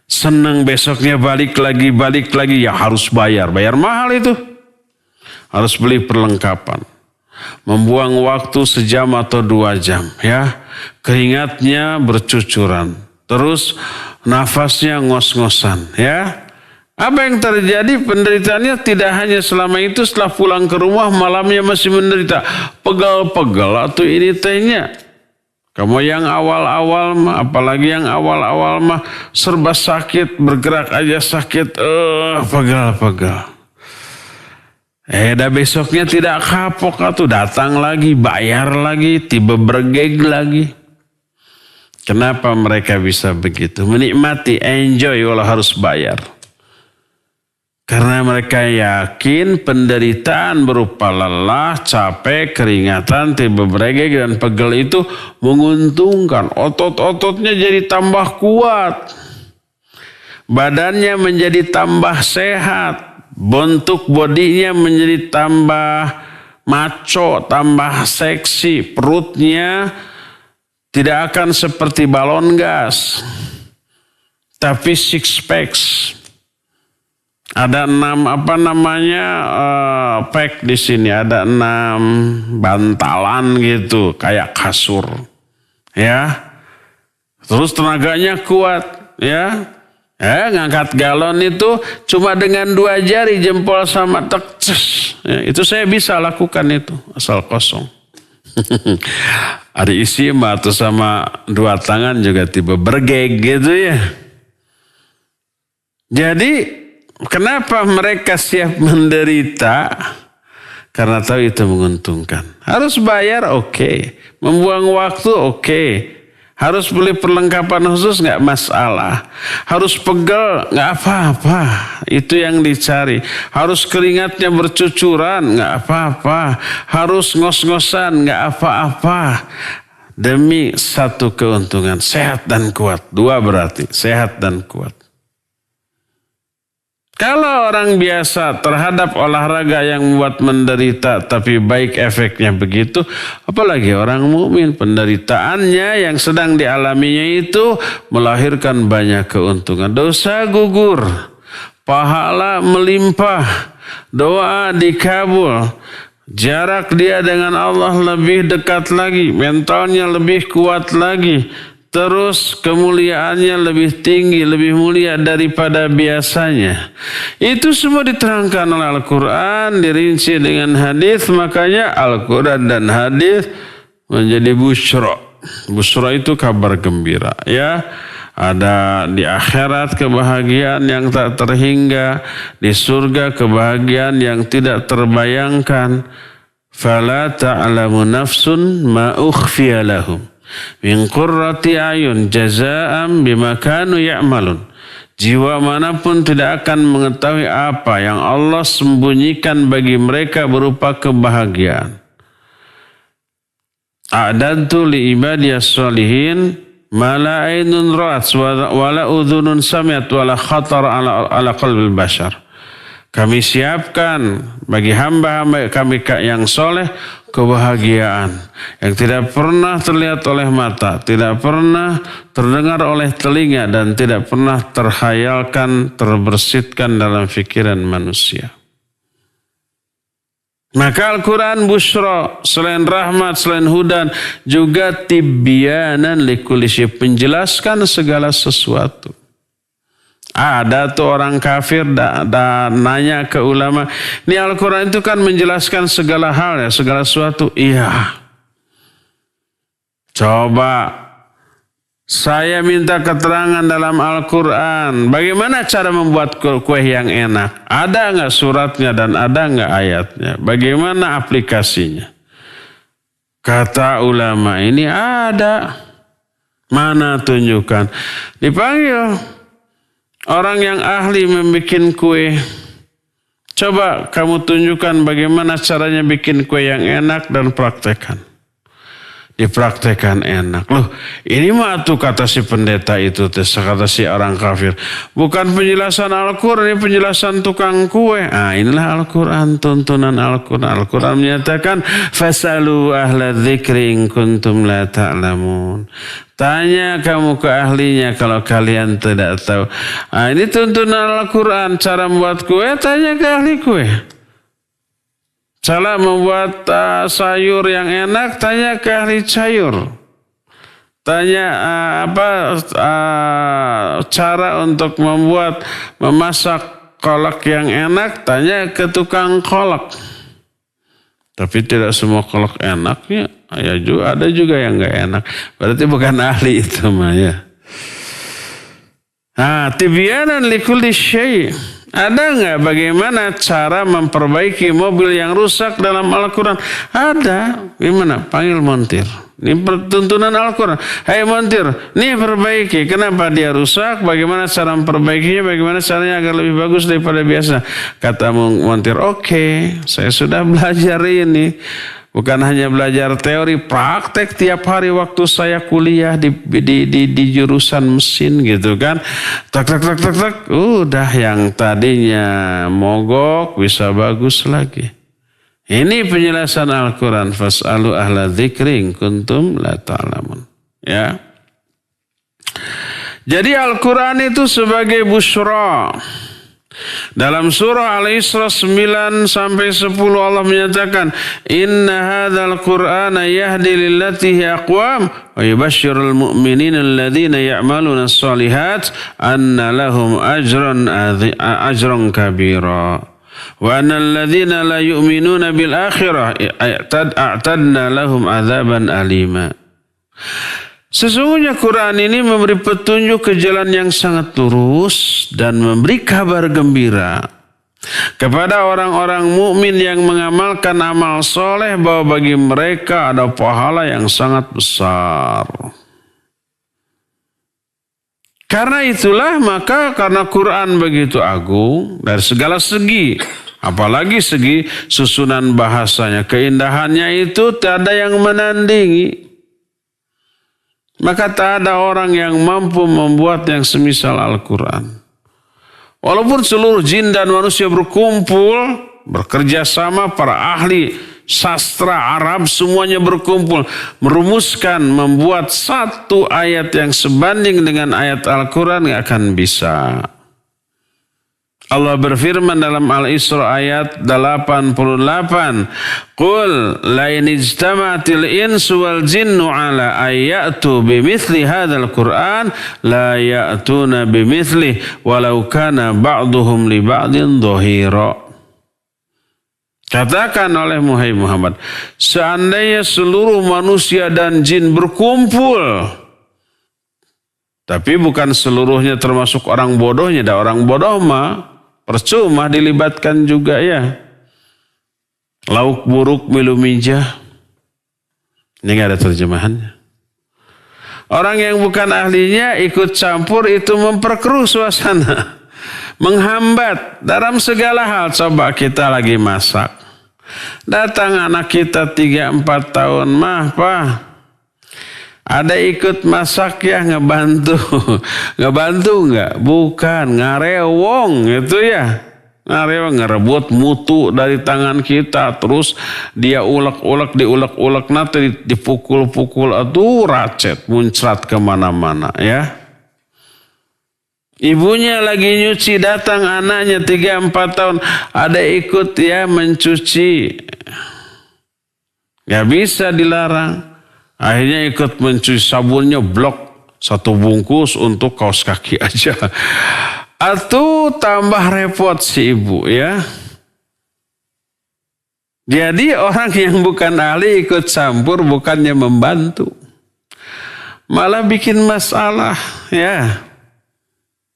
Senang besoknya balik lagi, ya harus bayar mahal itu, harus beli perlengkapan. Membuang waktu sejam atau 2 jam, ya. Keringatnya bercucuran. Terus nafasnya ngos-ngosan, ya. Apa yang terjadi? Penderitaannya tidak hanya selama itu, setelah pulang ke rumah malamnya masih menderita. Pegal-pegal atau ini tehnya. Kamu yang awal-awal mah, apalagi yang awal-awal mah serba sakit, bergerak aja sakit, pegal-pegal. Dah besoknya tidak kapok atau datang lagi, bayar lagi, tiba bergeg lagi. Kenapa mereka bisa begitu? Menikmati, enjoy walau harus bayar. Karena mereka yakin penderitaan berupa lelah, capek, keringatan, tiba bergeg dan pegel itu menguntungkan. Otot-ototnya jadi tambah kuat. badannya menjadi tambah sehat, bentuk bodinya menjadi tambah maco, tambah seksi, perutnya tidak akan seperti balon gas, tapi six packs. Ada 6 pack di sini, ada 6 bantalan gitu, kayak kasur, ya. Terus tenaganya kuat, ya. Ngangkat galon itu cuma dengan 2 jari jempol sama tekces. Ya, itu saya bisa lakukan itu asal kosong. Ada isi atau sama 2 tangan juga tiba bergeg gitu ya. Jadi kenapa mereka siap menderita? Karena tahu itu menguntungkan. Harus bayar oke. Membuang waktu oke. Harus beli perlengkapan khusus nggak masalah. Harus pegel nggak apa-apa. Itu yang dicari. Harus keringatnya bercucuran nggak apa-apa. Harus ngos-ngosan nggak apa-apa. Demi satu keuntungan, sehat dan kuat. 2 berarti sehat dan kuat. Kalau orang biasa terhadap olahraga yang membuat menderita tapi baik efeknya begitu, apalagi orang mukmin, penderitaannya yang sedang dialaminya itu melahirkan banyak keuntungan. Dosa gugur, pahala melimpah, doa dikabul, jarak dia dengan Allah lebih dekat lagi, mentalnya lebih kuat lagi. Terus kemuliaannya lebih tinggi, lebih mulia daripada biasanya. Itu semua diterangkan oleh Al-Quran, dirinci dengan hadis. Makanya Al-Quran dan hadis menjadi busyra. Busyra itu kabar gembira, ya. Ada di akhirat kebahagiaan yang tak terhingga, di surga kebahagiaan yang tidak terbayangkan. Fala ta'lamu nafsun ma ukhfiya lahum min qurrati ayun jazaa'an bima kanu ya'malun. Jiwa manapun tidak akan mengetahui apa yang Allah sembunyikan bagi mereka berupa kebahagiaan. A'dadtu li ibadiyas sholihin ma la ainun ra'at wa la udhunun sami'at wa la khatar ala qalbil bashar. Kami siapkan bagi hamba-hamba kami yang soleh kebahagiaan yang tidak pernah terlihat oleh mata, tidak pernah terdengar oleh telinga, dan tidak pernah terhayalkan, terbersitkan dalam pikiran manusia. Maka Al-Quran busyra, selain rahmat, selain hudan, juga tibyanan likulli syai', penjelaskan segala sesuatu. Ada tuh orang kafir nanya ke ulama, ini Al-Quran itu kan menjelaskan segala hal ya, segala sesuatu. Iya. Coba saya minta keterangan dalam Al-Quran, bagaimana cara membuat kue yang enak? Ada nggak suratnya dan ada nggak ayatnya? Bagaimana aplikasinya? Kata ulama ini ada. Mana tunjukkan? Dipanggil orang yang ahli membuat kue. Coba kamu tunjukkan bagaimana caranya bikin kue yang enak dan praktekkan. Dipraktekkan enak. Loh, ini mah tuh kata si pendeta itu, kata si orang kafir. Bukan penjelasan Al-Quran, ini penjelasan tukang kue. Inilah Al-Quran, tuntunan Al-Quran. Al-Quran menyatakan, fasalu ahla dzikri in kuntum la ta'lamun. Tanya kamu ke ahlinya kalau kalian tidak tahu. Ini tuntunan Al-Quran, cara membuat kue, tanya ke ahli kue. Cara membuat sayur yang enak, tanya ke ahli sayur. Tanya cara untuk memasak kolak yang enak, tanya ke tukang kolak. Tapi tidak semua kolak enak ya. Ada juga yang nggak enak. Berarti bukan ahli itu mah ya. Tibyanan likulli syai'. Ada nggak bagaimana cara memperbaiki mobil yang rusak dalam Al-Quran? Ada. Gimana? Panggil montir. Ini tuntunan Al-Quran. Hai montir, ini perbaiki. Kenapa dia rusak? Bagaimana cara memperbaikinya? Bagaimana caranya agar lebih bagus daripada biasa? Kata montir, oke, saya sudah belajar ini. Bukan hanya belajar teori, praktek tiap hari waktu saya kuliah di jurusan mesin gitu kan. Tak. Udah yang tadinya mogok bisa bagus lagi. Ini penjelasan Al-Quran. Fas'alu ahla dzikri in kuntum la ta'lamun. Ya. Jadi Al-Quran itu sebagai busyra. Dalam surah Al-Isra 9-10 Allah menyatakan, Inna hadzal Qur'ana yahdi lillati hiya aqwam wa yubashshirul mu'minina alladhina ya'maluna as-solihat anna lahum ajran kabira. Wa anna alladhina la yu'minuna bil akhirah a'tadna lahum adzaban alima. Sesungguhnya Quran ini memberi petunjuk ke jalan yang sangat lurus dan memberi kabar gembira kepada orang-orang mukmin yang mengamalkan amal soleh bahwa bagi mereka ada pahala yang sangat besar. Karena itulah maka karena Quran begitu agung dari segala segi, apalagi segi susunan bahasanya, keindahannya itu tak ada yang menandingi. Maka tak ada orang yang mampu membuat yang semisal Al-Quran. Walaupun seluruh jin dan manusia berkumpul, bekerja sama, para ahli sastra Arab semuanya berkumpul, merumuskan, membuat satu ayat yang sebanding dengan ayat Al-Quran gak akan bisa. Allah berfirman dalam Al-Isra ayat 88, Qul la in ijtama'atil insu wal jinnu ala ayyatu bimithli hadzal Qur'an la ya'tuna bimithli walau kana ba'duhum li ba'din dhahira. Katakan oleh Muhammad, seandainya seluruh manusia dan jin berkumpul, tapi bukan seluruhnya termasuk orang bodohnya, ada orang bodoh mah percuma dilibatkan juga ya. Lauk buruk milu mijah. Ini gak ada terjemahannya. Orang yang bukan ahlinya ikut campur itu memperkeruh suasana. Menghambat dalam segala hal. Coba kita lagi masak. Datang anak kita 3-4 tahun. Mah Pak, ada ikut masak ya, ngebantu. Ngebantu enggak? Bukan, ngarewong gitu ya. Ngarewong, ngerebut mutu dari tangan kita. Terus dia ulek-ulek, diulek-ulek, nanti dipukul-pukul. Aduh, racet, muncrat kemana-mana ya. Ibunya lagi nyuci, datang anaknya 3-4 tahun. Ada ikut ya mencuci. Gak bisa dilarang. Akhirnya ikut mencuci, sabunnya blok 1 bungkus untuk kaos kaki aja. Atau tambah repot si ibu ya. Jadi orang yang bukan ahli ikut campur bukannya membantu, malah bikin masalah ya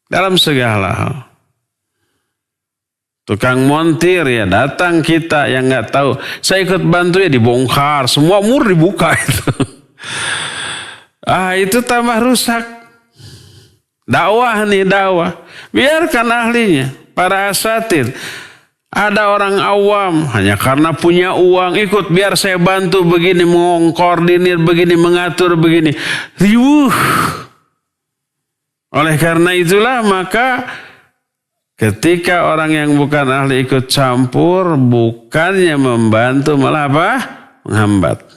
dalam segala hal. Tukang montir ya datang kita yang nggak tahu, saya ikut bantu ya dibongkar, semua mur dibuka itu. Itu tambah rusak. Dakwah nih dakwah. Biarkan ahlinya, para asatid. Ada orang awam hanya karena punya uang ikut biar saya bantu begini, mengkoordinir begini, mengatur begini. Riuh. Oleh karena itulah maka ketika orang yang bukan ahli ikut campur, bukannya membantu malah apa? Menghambat.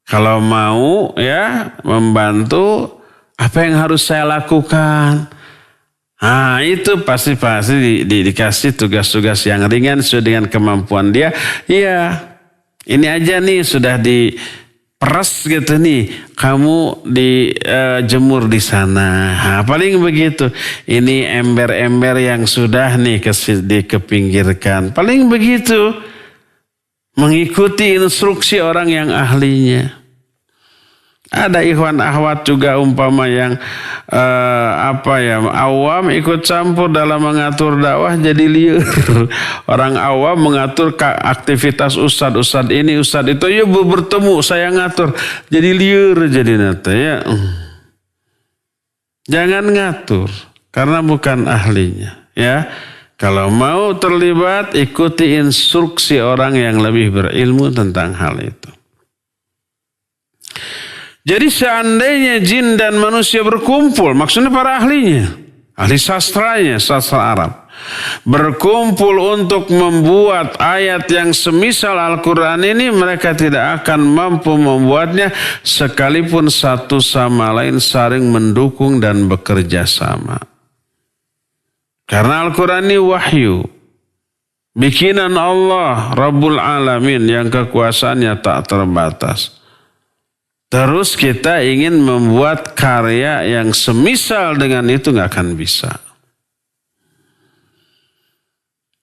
Kalau mau ya membantu, apa yang harus saya lakukan? Itu pasti dikasih tugas-tugas yang ringan sesuai dengan kemampuan dia. Iya, ini aja nih sudah diperes gitu nih. Kamu dijemur di sana. Paling begitu. Ini ember-ember yang sudah nih dikepinggirkan. Paling begitu. Mengikuti instruksi orang yang ahlinya. Ada ikhwan akhwat juga umpama yang awam ikut campur dalam mengatur dakwah jadi liur. Orang awam mengatur aktivitas ustad ini ustad itu, ya bertemu saya ngatur jadi liur jadi nata ya. Jangan ngatur karena bukan ahlinya ya. Kalau mau terlibat, ikuti instruksi orang yang lebih berilmu tentang hal itu. Jadi seandainya jin dan manusia berkumpul, maksudnya para ahlinya, ahli sastranya, sastra Arab, berkumpul untuk membuat ayat yang semisal Al-Quran ini, mereka tidak akan mampu membuatnya sekalipun satu sama lain saling mendukung dan bekerja sama. Karena Al-Quran ini wahyu, bikinan Allah Rabbul Alamin yang kekuasaannya tak terbatas. Terus kita ingin membuat karya yang semisal dengan itu nggak akan bisa.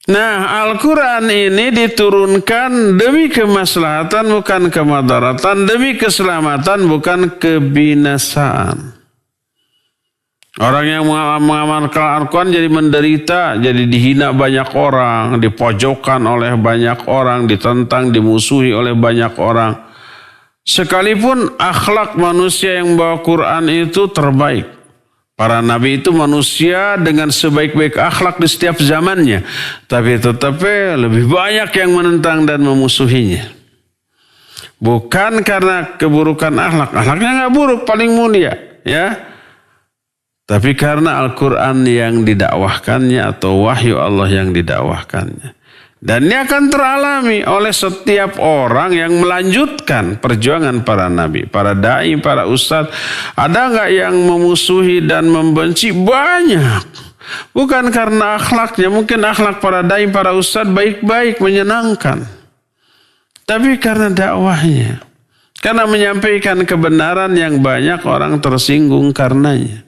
Nah, Al-Quran ini diturunkan demi kemaslahatan bukan kemadaratan, demi keselamatan bukan kebinasaan. Orang yang mengamalkan Al-Quran jadi menderita, jadi dihina banyak orang, dipojokkan oleh banyak orang, ditentang, dimusuhi oleh banyak orang. Sekalipun akhlak manusia yang bawa Quran itu terbaik. Para nabi itu manusia dengan sebaik-baik akhlak di setiap zamannya. Tapi tetap lebih banyak yang menentang dan memusuhinya. Bukan karena keburukan akhlak. Akhlaknya nggak buruk, paling mulia. Ya. Tapi karena Al-Quran yang didakwahkannya atau wahyu Allah yang didakwahkannya. Dan ini akan teralami oleh setiap orang yang melanjutkan perjuangan para nabi, para da'i, para ustadz. Ada nggak yang memusuhi dan membenci? Banyak. Bukan karena akhlaknya, mungkin akhlak para da'i, para ustadz baik-baik, menyenangkan. Tapi karena dakwahnya. Karena menyampaikan kebenaran yang banyak orang tersinggung karenanya.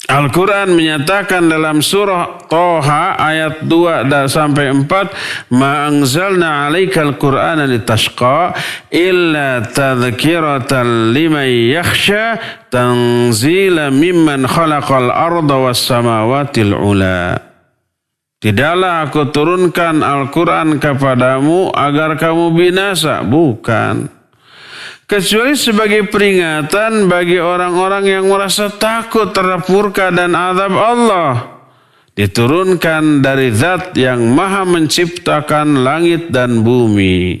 Al-Quran menyatakan dalam surah Toha ayat 2 sampai 4, "Ma anzalna 'alaikal Qur'ana litashqa illa tadhkiratan liman yakhsha tanzila mimman khalaqal arda was samawatil ula." Tidaklah aku turunkan Al-Quran kepadamu agar kamu binasa, bukan. Kecuali sebagai peringatan bagi orang-orang yang merasa takut terhadap murka dan azab Allah. Diturunkan dari zat yang maha menciptakan langit dan bumi.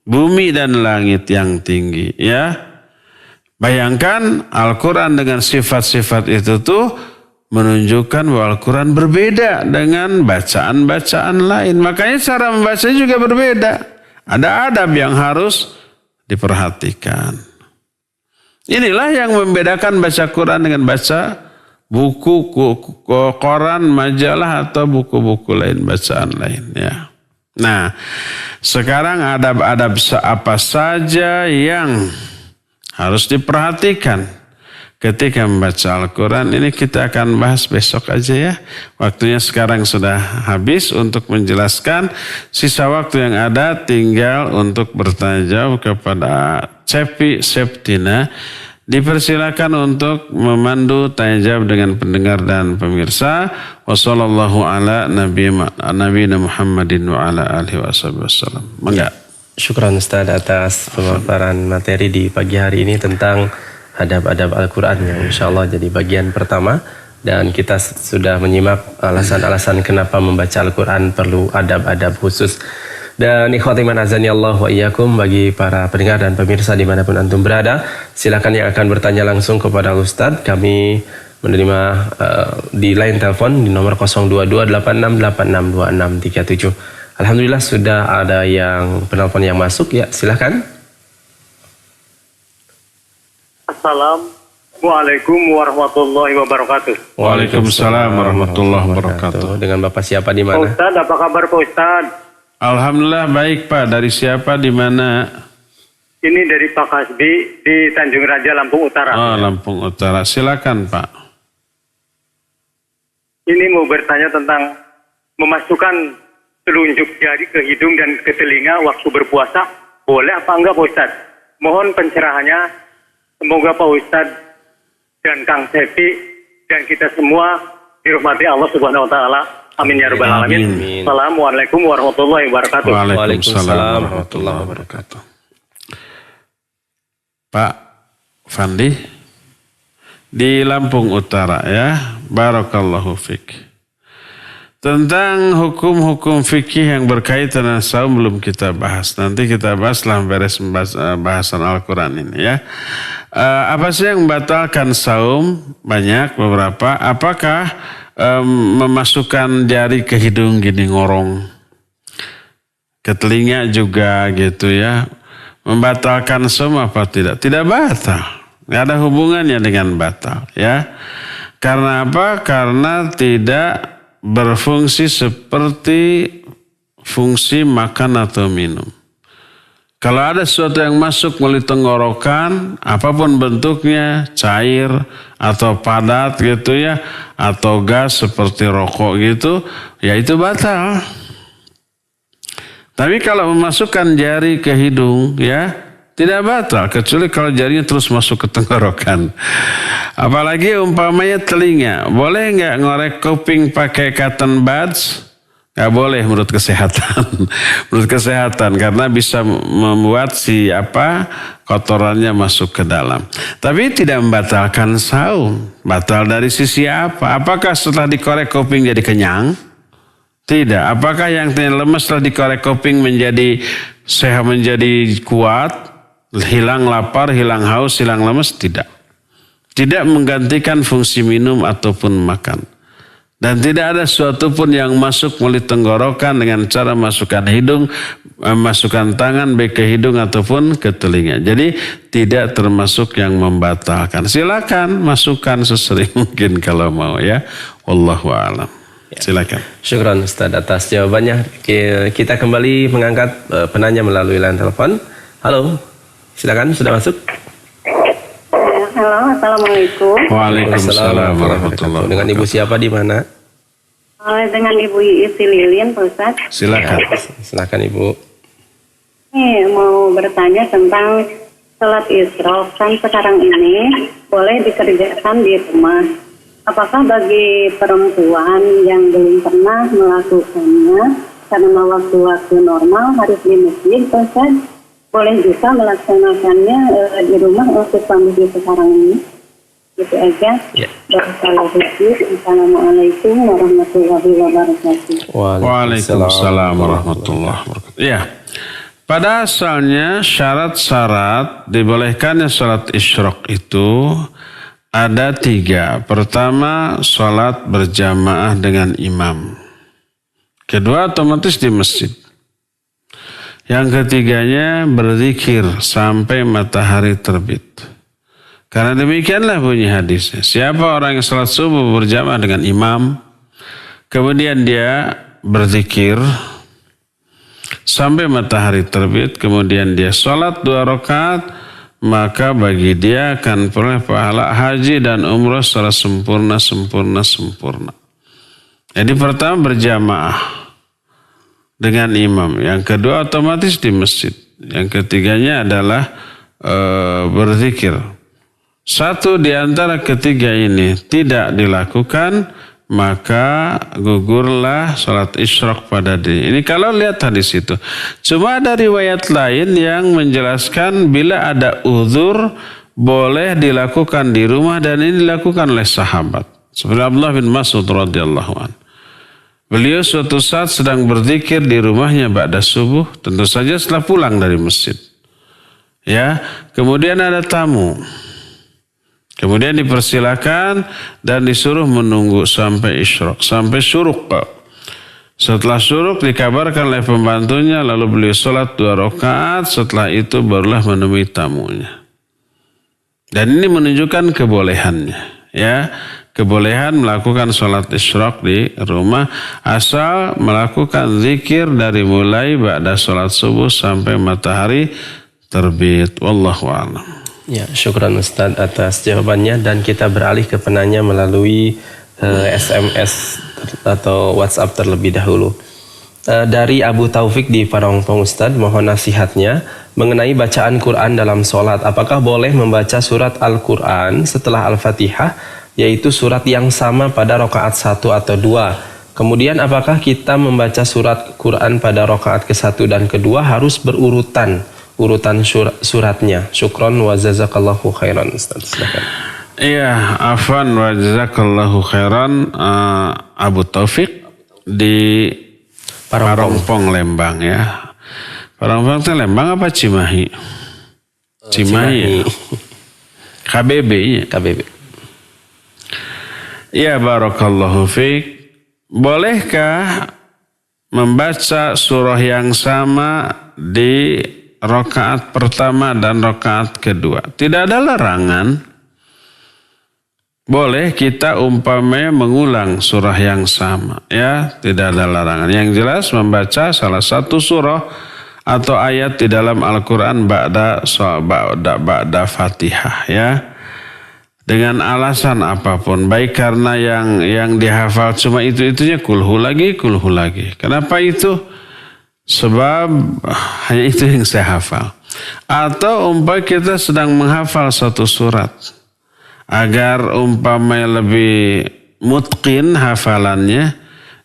Bumi dan langit yang tinggi. Ya, bayangkan Al-Quran dengan sifat-sifat itu tuh menunjukkan bahwa Al-Quran berbeda dengan bacaan-bacaan lain. Makanya cara membacanya juga berbeda. Ada adab yang harus diperhatikan. Inilah yang membedakan baca Quran dengan baca buku, koran, majalah atau buku-buku lain, bacaan lain. Ya. Nah, sekarang adab-adab apa saja yang harus diperhatikan ketika membaca Al-Quran. Ini kita akan bahas besok aja ya. Waktunya sekarang sudah habis untuk menjelaskan. Sisa waktu yang ada tinggal untuk bertanya jawab kepada Cepi Septina. Dipersilakan untuk memandu tanya jawab dengan pendengar dan pemirsa. Wassallallahu ala nabiyina Muhammadin wa ala alihi wasallam. Mangga. Syukran Ustaz atas pemaparan materi di pagi hari ini tentang adab-adab Al-Quran yang insya Allah jadi bagian pertama. Dan kita sudah menyimak alasan-alasan kenapa membaca Al-Quran perlu adab-adab khusus. Dan ikhwati man azani Allah wa iyyakum, bagi para pendengar dan pemirsa dimanapun antum berada, silakan yang akan bertanya langsung kepada Ustadz. Kami menerima di line telepon di nomor 02286862637. Alhamdulillah sudah ada yang penelpon yang masuk, ya silakan. Assalamualaikum warahmatullahi wabarakatuh. Waalaikumsalam warahmatullahi wabarakatuh. Dengan Bapak siapa di mana? Pak Ustadz, apa kabar Pak Ustadz? Alhamdulillah baik Pak. Dari siapa di mana? Ini dari Pak Hasbi di Tanjung Raja, Lampung Utara. Oh, Lampung Utara. Silakan Pak. Ini mau bertanya tentang memasukkan telunjuk jari ke hidung dan ke telinga waktu berpuasa. Boleh apa enggak Pak Ustadz? Mohon pencerahannya. Semoga Pak Ustadz dan Kang Sepi dan kita semua dirahmati Allah Subhanahu wa taala. Amin ya rabbal alamin. Assalamualaikum warahmatullahi wabarakatuh. Waalaikumsalam warahmatullahi wabarakatuh. Pak Fandi, di Lampung Utara ya. Barakallahu fik. Tentang hukum-hukum fikih yang berkaitan dengan saum belum kita bahas. Nanti kita bahas setelah beres bahasan Al-Quran ini ya. Apa sih yang membatalkan saum? Banyak, beberapa. Apakah memasukkan jari ke hidung gini ngorong? Ke telinga juga gitu ya. Membatalkan saum apa tidak? Tidak batal. Tidak ada hubungannya dengan batal ya. Karena apa? Karena tidak berfungsi seperti fungsi makan atau minum. Kalau ada sesuatu yang masuk melalui tenggorokan, apapun bentuknya, cair atau padat gitu ya, atau gas seperti rokok gitu, ya itu batal. Tapi kalau memasukkan jari ke hidung ya, tidak batal, kecuali kalau jarinya terus masuk ke tenggorokan. Apalagi umpamanya telinga. Boleh nggak ngorek kuping pakai cotton buds? Nggak boleh menurut kesehatan. Menurut kesehatan, karena bisa membuat kotorannya masuk ke dalam. Tapi tidak membatalkan saum. Batal dari sisi apa? Apakah setelah dikorek kuping jadi kenyang? Tidak. Apakah yang lemas setelah dikorek kuping menjadi sehat, menjadi kuat? Hilang lapar, hilang haus, hilang lemes? Tidak. Tidak menggantikan fungsi minum ataupun makan. Dan tidak ada sesuatu pun yang masuk melalui tenggorokan dengan cara masukkan hidung, masukkan tangan baik ke hidung ataupun ke telinga. Jadi tidak termasuk yang membatalkan. Silakan masukkan sesering mungkin kalau mau ya. Wallahu a'lam. Silakan. Syukran Ustaz atas jawabannya. Kita kembali mengangkat penanya melalui line telepon. Halo. Silakan, sudah masuk. Halo, assalamualaikum. Waalaikumsalam warahmatullahi wabarakatuh. Dengan Ibu siapa di mana? Dengan Ibu Isi Lilin, Pak Ustaz. Silakan. Silakan Ibu. Ini mau bertanya tentang sholat Isra. Kan sekarang ini boleh dikerjakan di rumah. Apakah bagi perempuan yang belum pernah melakukannya karena waktu-waktu normal harus di masjid, Pak Ustaz? Boleh juga melaksanakannya di rumah untuk kondisi sekarang ini. Itu aja. Ya. Assalamualaikum warahmatullahi wabarakatuh. Waalaikumsalam warahmatullahi wabarakatuh. Ya. Pada asalnya syarat-syarat dibolehkannya salat isyraq itu ada 3. Pertama, salat berjamaah dengan imam. Kedua, otomatis di masjid. Yang ketiganya berzikir sampai matahari terbit. Karena demikianlah bunyi hadisnya. Siapa orang yang salat subuh berjamaah dengan imam, kemudian dia berzikir sampai matahari terbit, kemudian dia salat 2 rakaat, maka bagi dia akan peroleh pahala haji dan umrah secara sempurna. Jadi pertama berjamaah dengan imam. Yang kedua otomatis di masjid. Yang ketiganya adalah berzikir. Satu di antara ketiga ini tidak dilakukan, maka gugurlah salat isyraq pada diri. Ini kalau lihat hadis itu. Cuma ada riwayat lain yang menjelaskan bila ada uzur boleh dilakukan di rumah, dan ini dilakukan oleh sahabat. Seperti Abdullah bin Mas'ud radhiyallahu anhu. Beliau suatu saat sedang berzikir di rumahnya ba'da subuh, tentu saja setelah pulang dari masjid. Ya, kemudian ada tamu. Kemudian dipersilakan dan disuruh menunggu sampai isyraq, sampai syuruk. Setelah syuruk dikabarkan oleh pembantunya, lalu beliau sholat 2 rakaat, setelah itu barulah menemui tamunya. Dan ini menunjukkan kebolehannya, ya. Kebolehan melakukan sholat isyraq di rumah asal melakukan zikir dari mulai ba'da sholat subuh sampai matahari terbit. Wallahu a'lam. Ya, syukran Ustaz atas jawabannya, dan kita beralih ke penanya melalui SMS atau WhatsApp terlebih dahulu. Dari Abu Taufik di Parongpong, Ustaz, mohon nasihatnya mengenai bacaan Quran dalam sholat. Apakah boleh membaca surat Al-Quran setelah Al-Fatihah, yaitu surat yang sama pada rakaat 1 atau 2? Kemudian apakah kita membaca surat Quran pada rakaat ke-1 dan ke-2 harus berurutan suratnya? Syukron wa jazakallahu khairan, Ustaz. Silakan. Iya, afwan wa jazakallahu khairan, Abu Taufik di Parongpong Lembang ya. Parongpong itu Lembang apa Cimahi? Cimahi. Ya? KBB nya. KBB. Ya, barakallahu fiik. Bolehkah membaca surah yang sama di rakaat pertama dan rakaat kedua? Tidak ada larangan. Boleh kita umpamanya mengulang surah yang sama, ya, tidak ada larangan. Yang jelas membaca salah satu surah atau ayat di dalam Al-Quran ba'da Fatihah, ya, dengan alasan apapun, baik karena yang dihafal cuma itu-itunya kulhu lagi. Kenapa itu? Sebab hanya itu yang saya hafal. Atau umpamanya kita sedang menghafal satu surat, agar umpamanya lebih mutqin hafalannya,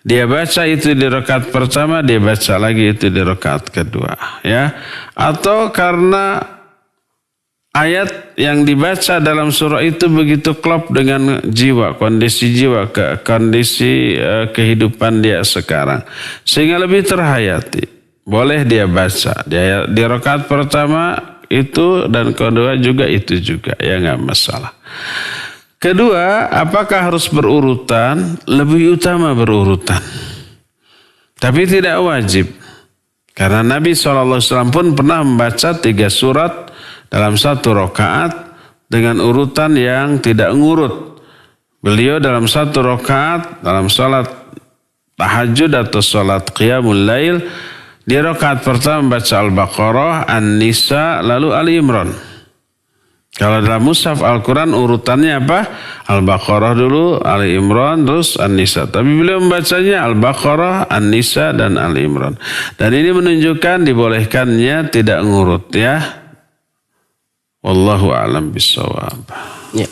dia baca itu di rakaat pertama, dia baca lagi itu di rakaat kedua, ya. Atau karena ayat yang dibaca dalam surah itu begitu klop dengan kondisi kehidupan dia sekarang, sehingga lebih terhayati. Boleh dia baca di rakaat pertama itu dan kedua juga itu juga, ya, nggak masalah. Kedua, apakah harus berurutan? Lebih utama berurutan, tapi tidak wajib, karena Nabi SAW pun pernah membaca 3 surat dalam satu rakaat dengan urutan yang tidak ngurut. Beliau dalam satu rakaat, dalam salat tahajud atau salat qiyamul lail, di rakaat pertama membaca Al-Baqarah, An-Nisa, lalu Ali Imran. Kalau dalam mushaf Al-Quran urutannya apa? Al-Baqarah dulu, Ali Imran, terus An-Nisa. Tapi beliau membacanya Al-Baqarah, An-Nisa, dan Ali Imran. Dan ini menunjukkan dibolehkannya tidak ngurut, ya. Wallahu a'lam bishawab. Ya.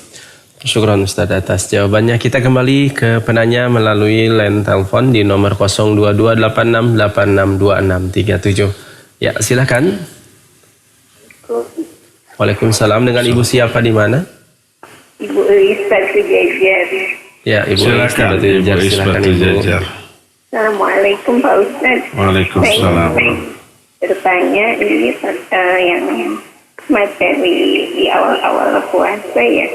Syukran Ustaz atas jawabannya. Kita kembali ke penanya melalui line telepon di nomor 02286862637. Ya, silakan. Waalaikumsalam. Dengan Ibu siapa di mana? Ibu Elis Batu Jajar. Ya, Ibu Elis Silakan, Batu Jajar. Silakan Ibu. Assalamualaikum Pak Ustaz. Waalaikumsalam. Saya bertanya ini yang materi di awal-awal puasa ya.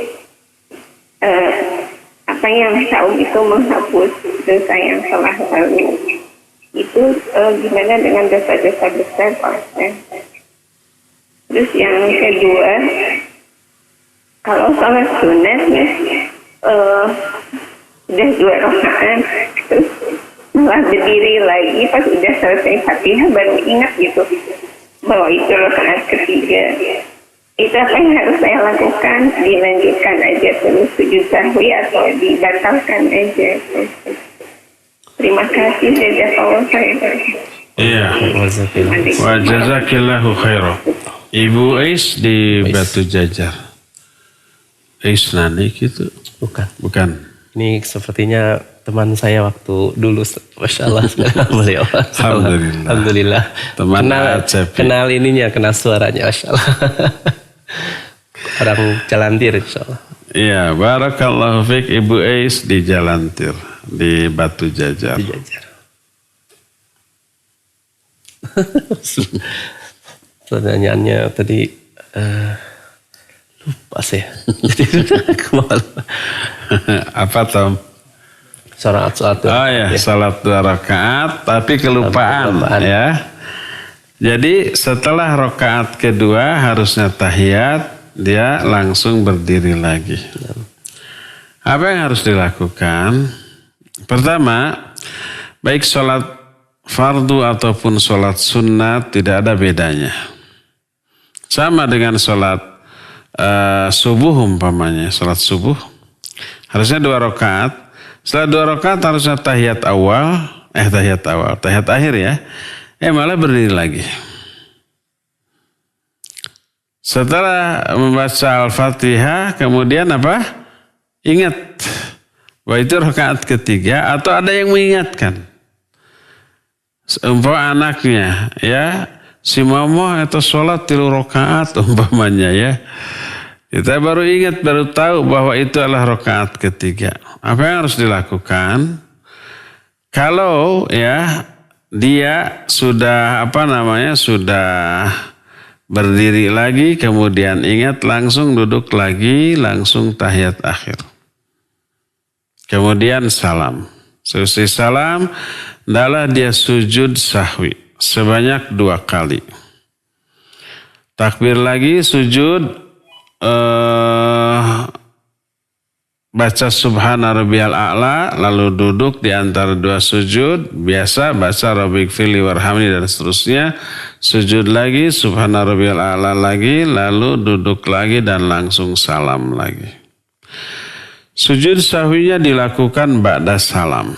Apa yang saum itu menghapus dosa yang telah lalu. Itu gimana dengan dosa-dosa besar Pak Ustaz? Terus yang kedua, kalau sholat sunat ya, udah 2 rakaat, terus malah berdiri lagi pas udah selesai Fatihah baru ingat gitu bahwa itu rakaat ketiga. Itu apa yang harus saya lakukan? Dilanjutkan aja terus sujud sahwi atau dibatalkan aja? Terima kasih, jazakallahu khairan. Iya. Wa jazakillahu khairan. Ibu Ais di Batu Jajar. Ais Nani gitu? Bukan. Ini sepertinya teman saya waktu dulu. Masya Allah. Alhamdulillah. Teman kenal ininya, kenal suaranya. Masya Allah. Orang Jalantir insya Allah. Iya, barakallahu fiik Ibu Ais di Jalantir, di Batu Jajar. Di Jajar. Pertanyaannya tadi lupa saya. Apa Tom? Salat. Oh ya, salat 2 rakaat tapi kelupaan ya. Jadi setelah rakaat kedua harusnya tahiyat, dia langsung berdiri lagi. Apa yang harus dilakukan? Pertama, baik salat fardu ataupun salat sunnat tidak ada bedanya. Sama dengan sholat subuh umpamanya. Sholat subuh harusnya 2 rakaat. Setelah 2 rakaat harusnya tahiyat akhir ya. Malah berdiri lagi. Setelah membaca Al-Fatihah kemudian apa? Ingat bahwa itu rakaat ketiga, atau ada yang mengingatkan. Umpama anaknya ya, si mama itu sholat 3 rakaat umpamanya ya. Kita baru ingat, baru tahu bahwa itu adalah rakaat ketiga. Apa yang harus dilakukan? Kalau ya dia sudah sudah berdiri lagi, kemudian ingat langsung duduk lagi, langsung tahiyat akhir. Kemudian salam. Selesai salam, hendaklah dia sujud sahwi sebanyak 2 kali. Takbir lagi, sujud, baca subhana rabbiyal a'la, lalu duduk di antara 2 sujud, biasa baca rabbighfirli warhamni dan seterusnya, sujud lagi subhana rabbiyal a'la lagi, lalu duduk lagi dan langsung salam lagi. Sujud sahwinya dilakukan ba'da salam,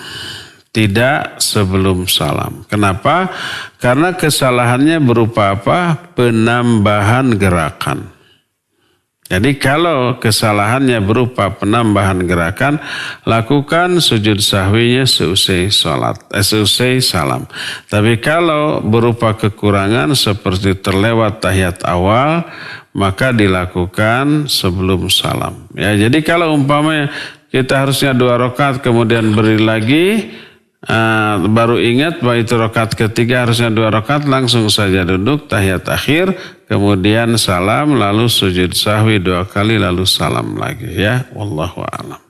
tidak sebelum salam. Kenapa? Karena kesalahannya berupa apa? Penambahan gerakan. Jadi kalau kesalahannya berupa penambahan gerakan, lakukan sujud sahwinya seusai salam. Tapi kalau berupa kekurangan seperti terlewat tahiyat awal, maka dilakukan sebelum salam. Ya, jadi kalau umpamanya kita harusnya 2 rakaat kemudian berdiri lagi, baru ingat bahwa itu rakaat ketiga harusnya 2 rakaat, langsung saja duduk tahiyat akhir, kemudian salam, lalu sujud sahwi 2 kali, lalu salam lagi. Ya, wallahu a'lam.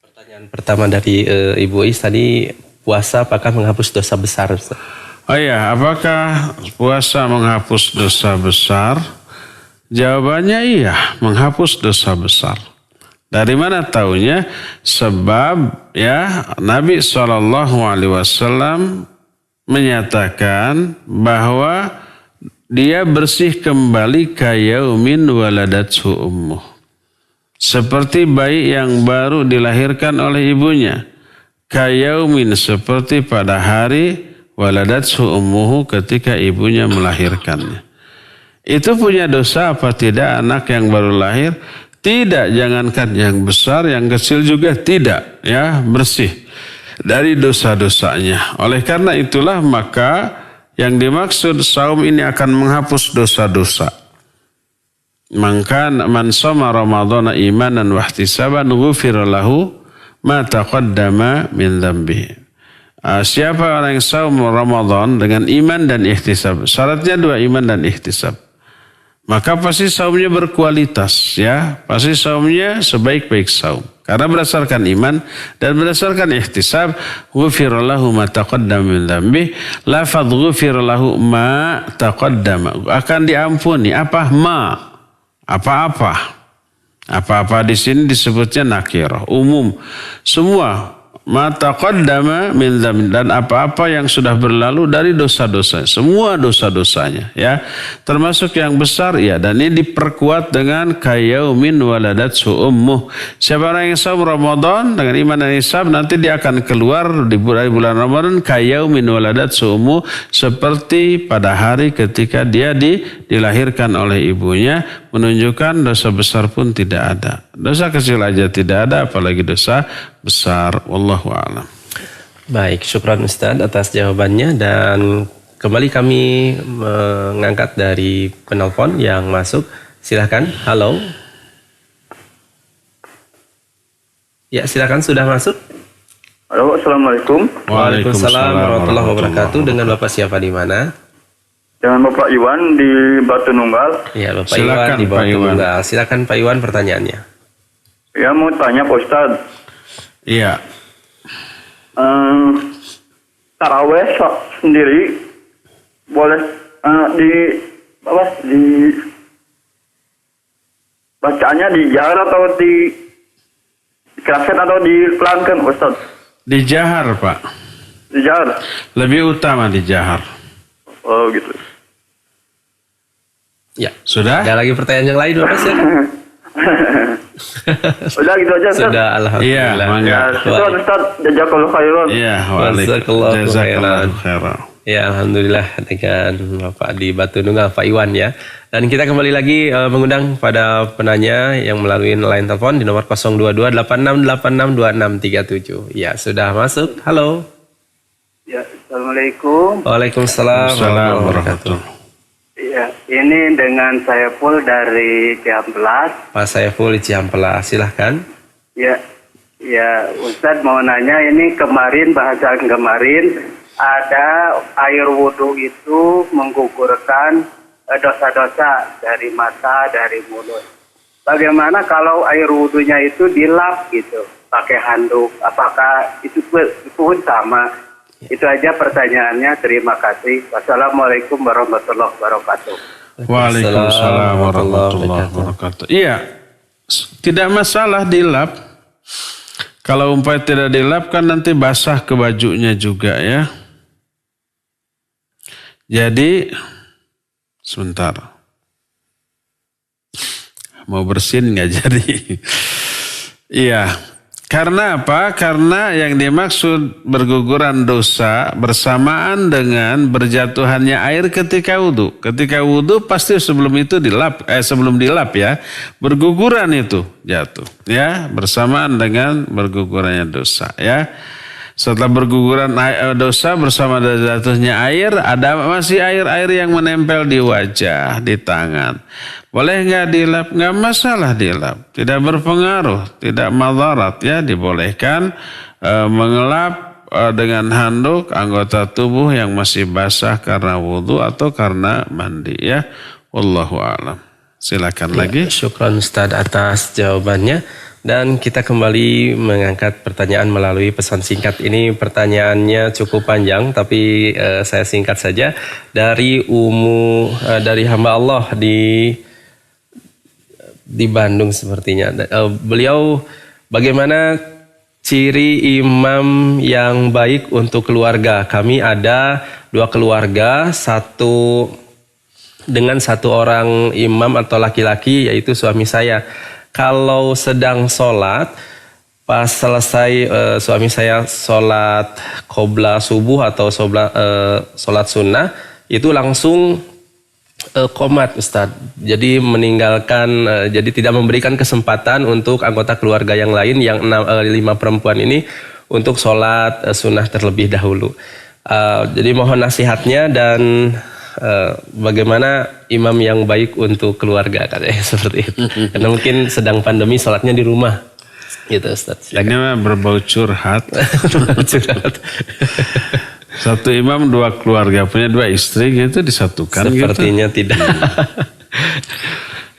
Pertanyaan pertama dari Ibu Is tadi, puasa apakah menghapus dosa besar? Ustaz? Oh iya, apakah puasa menghapus dosa besar? Jawabannya iya, menghapus dosa besar. Dari mana taunya? Sebab ya Nabi SAW menyatakan bahwa dia bersih kembali kayaumin waladathu ummuh. Seperti bayi yang baru dilahirkan oleh ibunya. Kayaumin, seperti pada hari waladathu ummuhu, ketika ibunya melahirkannya. Itu punya dosa apa tidak anak yang baru lahir? Tidak, jangankan yang besar, yang kecil juga tidak, ya, bersih dari dosa-dosanya. Oleh karena itulah maka yang dimaksud saum ini akan menghapus dosa-dosa. Maka man shoma ramadhana imanan wa ihtisaban ghufira lahu ma taqaddama min dhanbihi. Siapa orang yang saum Ramadan dengan iman dan ihtisab, syaratnya 2, iman dan ihtisab, maka pasti saumnya berkualitas, ya. Pasti saumnya sebaik-baik saum. Karena berdasarkan iman dan berdasarkan ihtisab, ghufira lahu ma taqaddama min dhanbi. Lafadz ghufira lahu ma taqaddama, akan diampuni apa? Ma. Apa-apa. Apa-apa di sini disebutnya nakirah, umum. Semua ma taqaddama min dhanbi, dan apa-apa yang sudah berlalu dari dosa-dosa, semua dosa-dosanya, ya, termasuk yang besar, ya. Dan ini diperkuat dengan kayaumin waladathu ummuh. Siapa orang yang saum Ramadan dengan iman dan ihtisab, nanti dia akan keluar di bulan Ramadan kayaumin waladathu ummuh, seperti pada hari ketika dia dilahirkan oleh ibunya, menunjukkan dosa besar pun tidak ada. Dosa kecil aja tidak ada, apalagi dosa besar. Wallahu a'lam. Baik, syukran Ustaz atas jawabannya, dan kembali kami mengangkat dari penelpon yang masuk. Silahkan, halo. Ya, silahkan, sudah masuk. Halo, assalamualaikum. Waalaikumsalam warahmatullahi wabarakatuh. Dengan Bapak siapa di mana? Dengan Bapak Iwan di Batu Nunggal. Ya, Bapak Silakan, Iwan di Batu Pak Iwan. Nunggal. Silakan Pak Iwan, pertanyaannya. Ya, mau tanya Pak Ustadz. Iya. Taraweh sendiri boleh di bacaannya dijahar atau di kaset atau dipelankan Ustaz? Dijahar, Pak. Dijahar. Lebih utama dijahar. Oh gitu. Ya. Sudah? Ada lagi pertanyaan yang lain Bapak silakan. Udah gitu aja Ustaz. Sudah, alhamdulillah. Iya, mangga. Ya, syukur Ustaz. Jazakallahu khairan. Iya, Jazakallahu khairan. khairan. Ya, alhamdulillah dengan Bapak di Batu Nunggal, Pak Iwan, ya. Dan kita kembali lagi mengundang pada penanya yang melalui line telepon di nomor 02286862637. Ya, sudah masuk. Halo. Ya, assalamualaikum. Waalaikumsalam warahmatullahi wabarakatuh. Ya, ini dengan saya Saiful dari Ciamplas. Pak Saiful di Ciamplas, silahkan. Ya, ya Ustadz mau nanya ini bahasan kemarin ada air wudhu itu menggugurkan dosa-dosa dari mata, dari mulut. Bagaimana kalau air wudhunya itu dilap gitu, pakai handuk? Apakah itu pun sama? Itu aja pertanyaannya. Terima kasih. Wassalamualaikum warahmatullahi wabarakatuh. Waalaikumsalam warahmatullahi wabarakatuh. Iya, tidak masalah dilap. Kalau umpamanya tidak dilap kan nanti basah ke bajunya juga ya. Jadi, sebentar. Mau bersin nggak jadi? Iya. Karena apa? Karena yang dimaksud berguguran dosa bersamaan dengan berjatuhannya air ketika wudhu. Ketika wudhu pasti sebelum itu sebelum dilap ya, berguguran itu jatuh ya, bersamaan dengan bergugurannya dosa ya. Setelah berguguran dosa bersama jatuhnya air, ada masih air-air yang menempel di wajah, di tangan. Boleh nggak dilap? Nggak masalah dilap. Tidak berpengaruh, tidak madarat ya. Dibolehkan mengelap dengan handuk anggota tubuh yang masih basah karena wudhu atau karena mandi ya. Wallahu a'lam. Silakan lagi. Syukran Ustaz atas jawabannya. Dan kita kembali mengangkat pertanyaan melalui pesan singkat ini. Pertanyaannya cukup panjang, tapi saya singkat saja. Dari dari hamba Allah di Bandung sepertinya. Beliau, bagaimana ciri imam yang baik untuk keluarga? Kami ada 2 keluarga, dengan satu orang imam atau laki-laki, yaitu suami saya. Kalau sedang sholat, pas selesai suami saya sholat qobla subuh atau sholat sunnah, itu langsung qomat Ustadz. Jadi meninggalkan, jadi tidak memberikan kesempatan untuk anggota keluarga yang lain, yang 5 perempuan ini, untuk sholat sunnah terlebih dahulu. Jadi mohon nasihatnya dan bagaimana imam yang baik untuk keluarga, katanya seperti itu. Karena mungkin sedang pandemi sholatnya di rumah gitu Ustaz. Ini mah berbau curhat. Satu imam 2 keluarga, punya 2 istri gitu disatukan. Sepertinya gitu. Tidak.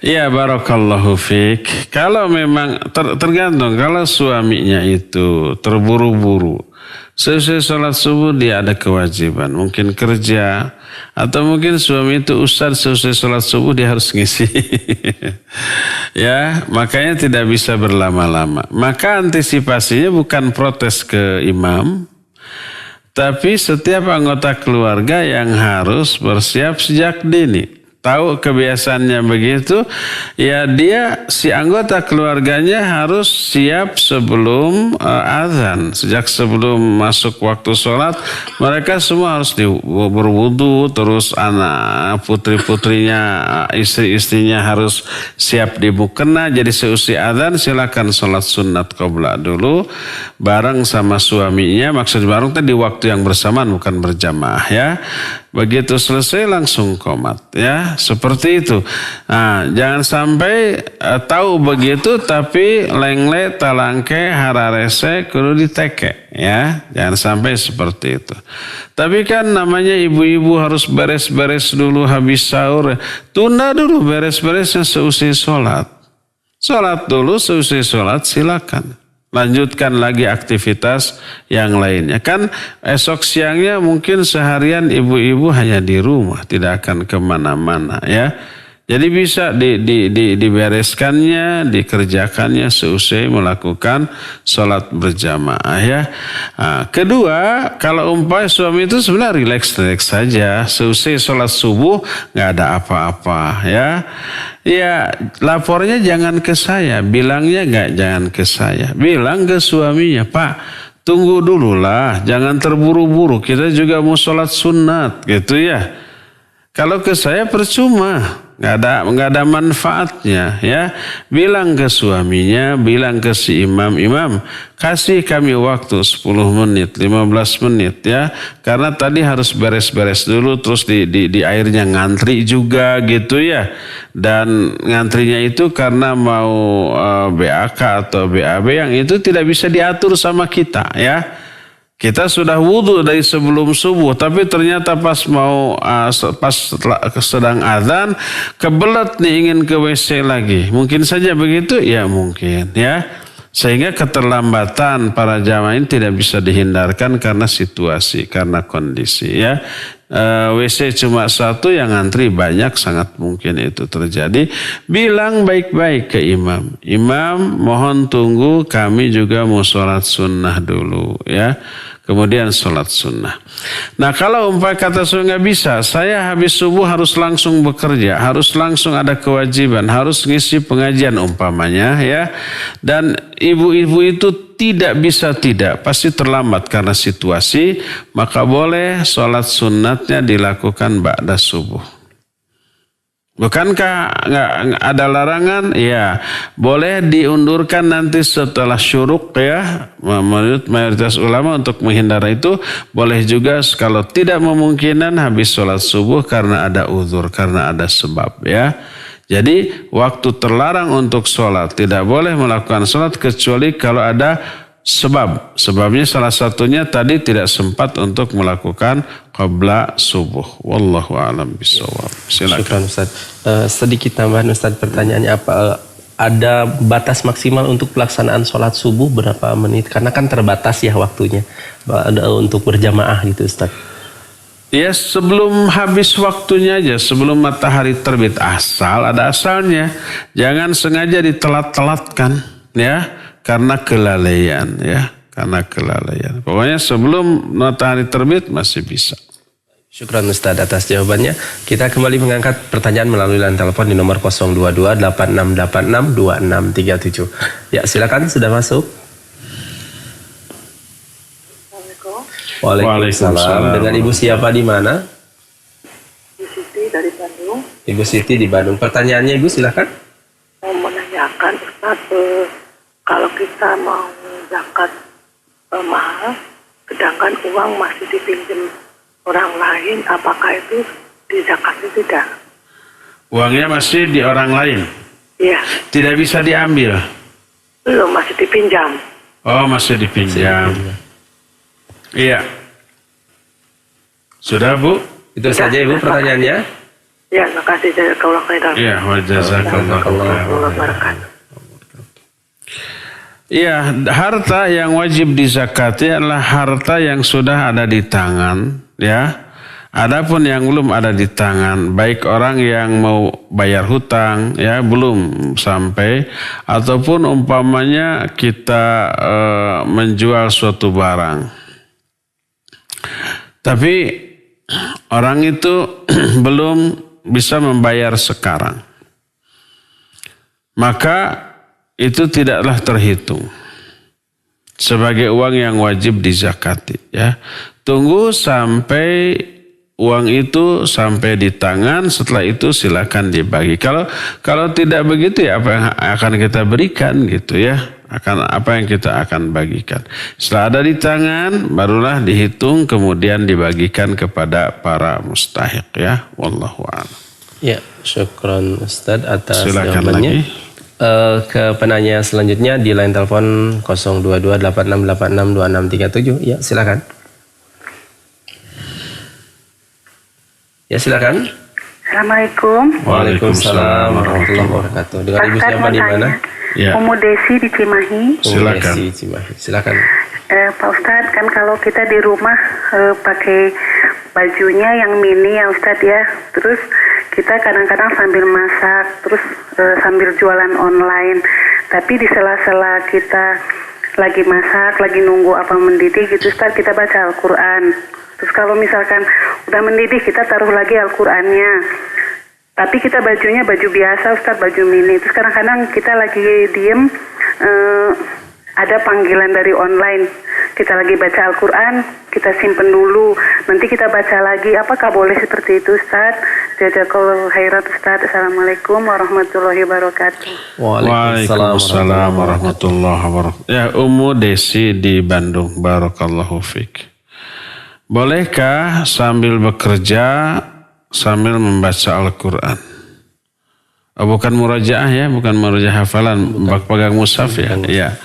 Iya, barakallahu fiik. Kalau memang tergantung, kalau suaminya itu terburu-buru, selesai sholat subuh dia ada kewajiban, mungkin kerja, atau mungkin suami itu ustaz selesai sholat subuh dia harus ngisi. Ya, makanya tidak bisa berlama-lama. Maka antisipasinya bukan protes ke imam, tapi setiap anggota keluarga yang harus bersiap sejak dini. Tahu kebiasaannya begitu, ya dia si anggota keluarganya harus siap sebelum azan. Sejak sebelum masuk waktu sholat, mereka semua harus berwudu, terus anak putri-putrinya, istri-istrinya harus siap dimukena. Jadi seusai azan silakan sholat sunat qobla dulu bareng sama suaminya. Maksud bareng tadi waktu yang bersamaan, bukan berjamaah ya. Begitu selesai langsung qomat ya, seperti itu. Nah, jangan sampai tahu begitu tapi lengle talangke hararese kudu diteke ya. Jangan sampai seperti itu. Tapi kan namanya ibu-ibu harus beres-beres dulu habis sahur. Tunda dulu beres-beresnya seusai sholat. Sholat dulu, seusai sholat silakan. Lanjutkan lagi aktivitas yang lainnya. Kan esok siangnya mungkin seharian ibu-ibu hanya di rumah, tidak akan kemana-mana ya. Jadi bisa dibereskannya, dikerjakannya seusai melakukan sholat berjamaah ya. Nah, kedua, kalau umpamanya suami itu sebenarnya relax saja, seusai sholat subuh nggak ada apa-apa ya. Ya lapornya jangan ke saya, bilangnya jangan ke saya, bilang ke suaminya, Pak tunggu dulu lah, jangan terburu-buru, kita juga mau sholat sunat gitu ya. Kalau ke saya percuma. nggak ada manfaatnya ya. Bilang ke suaminya, bilang ke si imam, kasih kami waktu 10 menit, 15 menit ya. Karena tadi harus beres-beres dulu, terus di airnya ngantri juga gitu ya. Dan ngantrinya itu karena mau BAK atau BAB yang itu tidak bisa diatur sama kita ya. Kita sudah wudhu dari sebelum subuh, tapi ternyata pas sedang azan kebelet nih ingin ke WC lagi. Mungkin saja begitu, ya mungkin ya. Sehingga keterlambatan para jamaah ini tidak bisa dihindarkan karena situasi, karena kondisi ya. WC cuma satu, yang antri banyak, sangat mungkin itu terjadi. Bilang baik-baik ke imam. Imam, mohon tunggu, kami juga mau sholat sunnah dulu ya. Kemudian sholat sunnah. Nah kalau kata saya nggak bisa, saya habis subuh harus langsung bekerja, harus langsung ada kewajiban, harus ngisi pengajian umpamanya ya. Dan ibu-ibu itu tidak bisa pasti terlambat karena situasi, maka boleh sholat sunnatnya dilakukan ba'da subuh. Bukankah nggak ada larangan? Ya, boleh diundurkan nanti setelah syuruk ya. Menurut mayoritas ulama untuk menghindar itu boleh juga kalau tidak memungkinkan habis sholat subuh karena ada uzur, karena ada sebab ya. Jadi waktu terlarang untuk sholat, tidak boleh melakukan sholat kecuali kalau ada sebab. Sebabnya salah satunya tadi tidak sempat untuk melakukan qabla subuh. Wallahu a'lam bishawab. Silakan. Syukran Ustaz. Sedikit tambahan Ustaz, pertanyaannya apa? Ada batas maksimal untuk pelaksanaan sholat subuh berapa menit? Karena kan terbatas ya waktunya untuk berjamaah gitu Ustaz. Ya sebelum habis waktunya aja, sebelum matahari terbit, asal ada asalnya. Jangan sengaja ditelat-telatkan ya. Karena kelalaian ya, karena kelalaian. Pokoknya sebelum matahari terbit masih bisa. Syukran Ustaz atas jawabannya. Kita kembali mengangkat pertanyaan melalui line telepon di nomor 022-8686-2637. Ya silakan, sudah masuk. Waalaikumsalam. Dengan Ibu siapa di mana? Ibu Siti dari Bandung. Ibu Siti di Bandung. Pertanyaannya Ibu silakan. Mau menanyakan Ustaz, kalau kita mau zakat mahal, sedangkan uang masih dipinjam orang lain, apakah itu dizakati tidak? Uangnya masih di orang lain? Iya. Tidak bisa diambil? Belum, masih dipinjam. Oh, masih dipinjam. Iya. Sudah Bu? Itu saja Ibu pertanyaannya. Ya, makasih. Jazakallah khairan. Iya, wa jazakallahu khairan. Iya, harta yang wajib dizakati adalah harta yang sudah ada di tangan, ya. Adapun yang belum ada di tangan, baik orang yang mau bayar hutang, ya, belum sampai, ataupun umpamanya kita menjual suatu barang. Tapi orang itu belum bisa membayar sekarang. Maka itu tidaklah terhitung sebagai uang yang wajib dizakati ya. Tunggu sampai uang itu sampai di tangan, setelah itu silakan dibagi. Kalau tidak begitu ya apa yang akan kita berikan gitu ya. Apa yang kita akan bagikan. Setelah ada di tangan barulah dihitung kemudian dibagikan kepada para mustahiq ya. Wallahu a'lam. Ya, syukron Ustaz atas silakan jawabannya. Lagi. Ke penanya selanjutnya di line telepon 022-8686-2637. Ya, silakan. Ya, silakan. Assalamualaikum. Waalaikumsalam warahmatullahi wabarakatuh. Dengan Ibu siapa di mana? Ya. Umu Desi di Cimahi. Silakan. Silakan. Pak Ustadz, kan kalau kita di rumah pakai bajunya yang mini ya Ustadz ya, terus kita kadang-kadang sambil masak, terus sambil jualan online, tapi di sela-sela kita lagi masak, lagi nunggu apa mendidih gitu Ustadz, kita baca Al-Quran. Terus kalau misalkan udah mendidih, kita taruh lagi Al-Qurannya. Tapi kita bajunya baju biasa Ustadz, baju mini. Terus kadang-kadang kita lagi diem, ada panggilan dari online. Kita lagi baca Al-Quran, kita simpen dulu. Nanti kita baca lagi. Apakah boleh seperti itu Ustadz? Jazakallahu khairan Ustaz. Assalamualaikum warahmatullahi wabarakatuh. Waalaikumsalam warahmatullahi wabarakatuh. Ya, Ummu Desi di Bandung. Barakallahu fiik. Bolehkah sambil bekerja sambil membaca Al-Quran? Oh, bukan murajaah ya, bukan murajaah hafalan, pegang mushaf ya. Iya.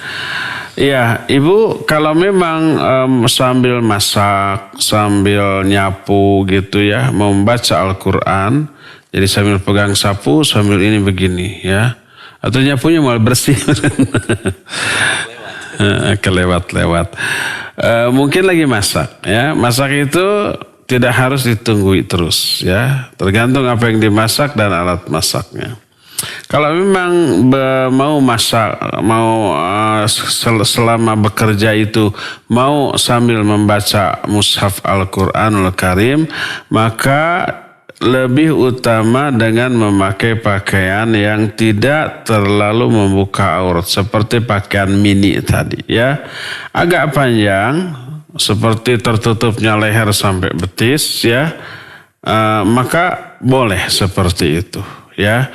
Iya, Ibu kalau memang sambil masak, sambil nyapu gitu ya, membaca Al-Quran, jadi sambil pegang sapu, sambil ini begini ya. Atau nyapunya malah bersih. Kelewat-lewat. Mungkin lagi masak ya. Masak itu tidak harus ditunggui terus ya. Tergantung apa yang dimasak dan alat masaknya. Kalau memang mau masak, mau selama bekerja itu mau sambil membaca mushaf Al-Quranul Karim, maka lebih utama dengan memakai pakaian yang tidak terlalu membuka aurat, seperti pakaian mini tadi ya. Agak panjang, seperti tertutupnya leher sampai betis ya, maka boleh seperti itu ya.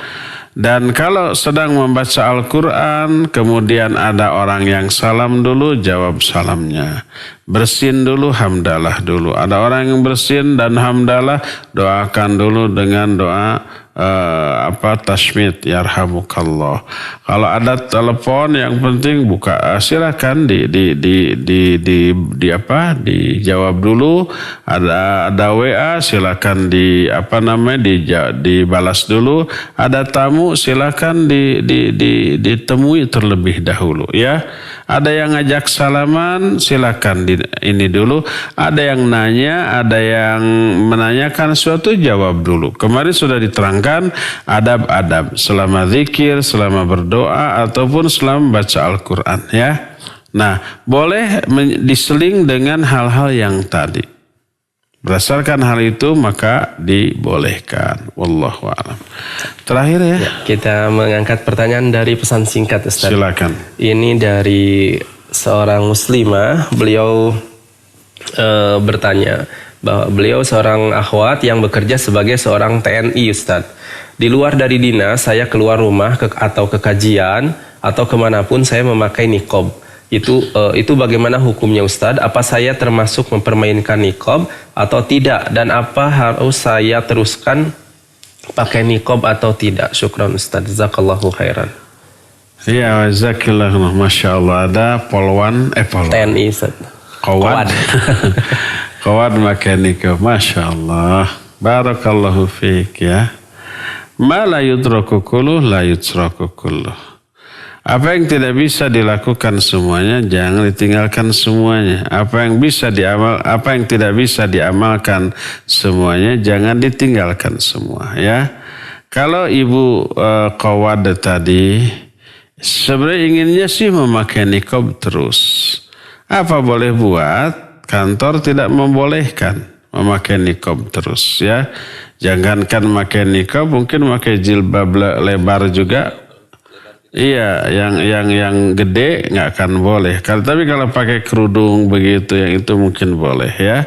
Dan kalau sedang membaca Al-Quran, kemudian ada orang yang salam dulu, jawab salamnya. Bersin dulu, hamdalah dulu. Ada orang yang bersin dan hamdalah, doakan dulu dengan doa tasmid, yarhamukallah. Kalau ada telepon yang penting buka, silakan dijawab dulu. Ada WA, silakan dibalas dulu. Ada tamu, silakan ditemui terlebih dahulu ya. Ada yang ngajak salaman, silakan ini dulu. Ada yang nanya, ada yang menanyakan suatu, jawab dulu. Kemarin sudah diterangkan adab-adab selama zikir, selama berdoa ataupun selama baca Al-Quran ya. Nah, boleh diseling dengan hal-hal yang tadi. Berdasarkan hal itu maka dibolehkan. Wallahu a'lam. Terakhir ya. Kita mengangkat pertanyaan dari pesan singkat Ustaz. Silakan. Ini dari seorang muslimah. Beliau bertanya bahwa beliau seorang akhwat yang bekerja sebagai seorang TNI Ustaz. Di luar dari dinas, saya keluar rumah atau ke kajian atau kemanapun saya memakai niqab. Itu bagaimana hukumnya Ustaz? Apa saya termasuk mempermainkan niqab atau tidak? Dan apa harus saya teruskan pakai niqab atau tidak? Syukran Ustaz. Jazakallahu khairan. Ya, jazakallahu, Masya Allah. Ada polwan. TNI Ustaz. Kawad. Kawad pakai niqab. Masya Allah. Barakallahu fiik ya. Ma la yudraku kulluh la yutraku kulluh. Apa yang tidak bisa dilakukan semuanya, jangan ditinggalkan semuanya. Apa yang tidak bisa diamalkan semuanya, jangan ditinggalkan semua ya. Kalau Ibu Qawad tadi sebenarnya inginnya sih memakai niqab terus. Apa boleh buat? Kantor tidak membolehkan memakai niqab terus ya. Jangankan memakai niqab, mungkin memakai jilbab lebar juga. Iya, yang gede nggak akan boleh. Tapi kalau pakai kerudung begitu, yang itu mungkin boleh ya.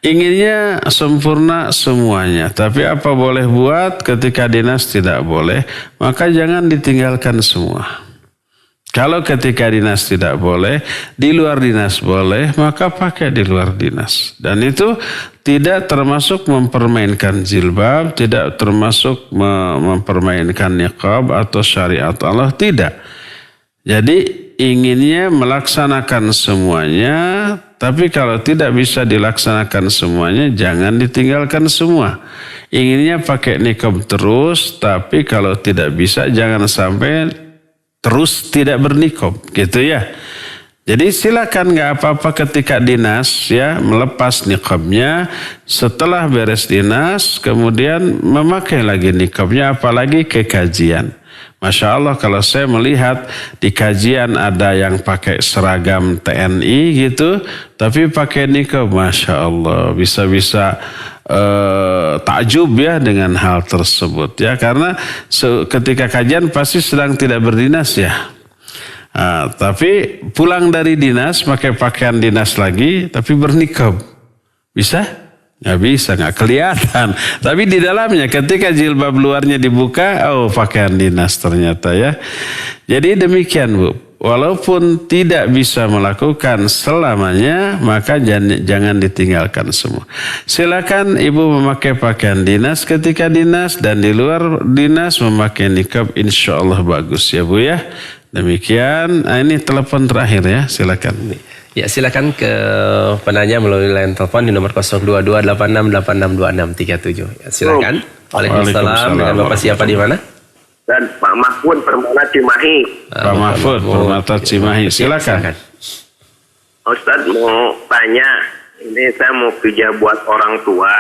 Inginnya sempurna semuanya, tapi apa boleh buat ketika dinas tidak boleh, maka jangan ditinggalkan semua. Kalau ketika dinas tidak boleh, di luar dinas boleh, maka pakai di luar dinas. Dan itu tidak termasuk mempermainkan jilbab, tidak termasuk mempermainkan niqab atau syariat Allah, tidak. Jadi inginnya melaksanakan semuanya, tapi kalau tidak bisa dilaksanakan semuanya, jangan ditinggalkan semua. Inginnya pakai niqab terus, tapi kalau tidak bisa jangan sampai terus tidak berniqab, gitu ya. Jadi silakan, nggak apa-apa ketika dinas ya melepas niqabnya, setelah beres dinas kemudian memakai lagi niqabnya, apalagi ke kajian. Masya Allah, kalau saya melihat di kajian ada yang pakai seragam TNI gitu, tapi pakai niqab, Masya Allah, bisa-bisa takjub ya dengan hal tersebut ya, karena ketika kajian pasti sedang tidak berdinas ya. Tapi pulang dari dinas pakai pakaian dinas lagi tapi berniqab, bisa? Nggak bisa, nggak kelihatan. Tapi di dalamnya ketika jilbab luarnya dibuka, oh pakaian dinas ternyata ya. Jadi demikian Bu. Walaupun tidak bisa melakukan selamanya, maka jangan ditinggalkan semua. Silakan ibu memakai pakaian dinas ketika dinas, dan di luar dinas memakai nikab, insya Allah bagus ya Bu ya. Demikian. Nah, ini telepon terakhir ya, silakan. Ya, silakan ke penanya melalui line telepon di nomor 02286862637. Ya, silakan. Waalaikumsalam. Dengan Bapak siapa di mana? Dan Pak Mahfud Permata Cimahi. Pak Mahfud Permata Cimahi, silakan. Ustadz mau tanya, ini saya mau pijah buat orang tua.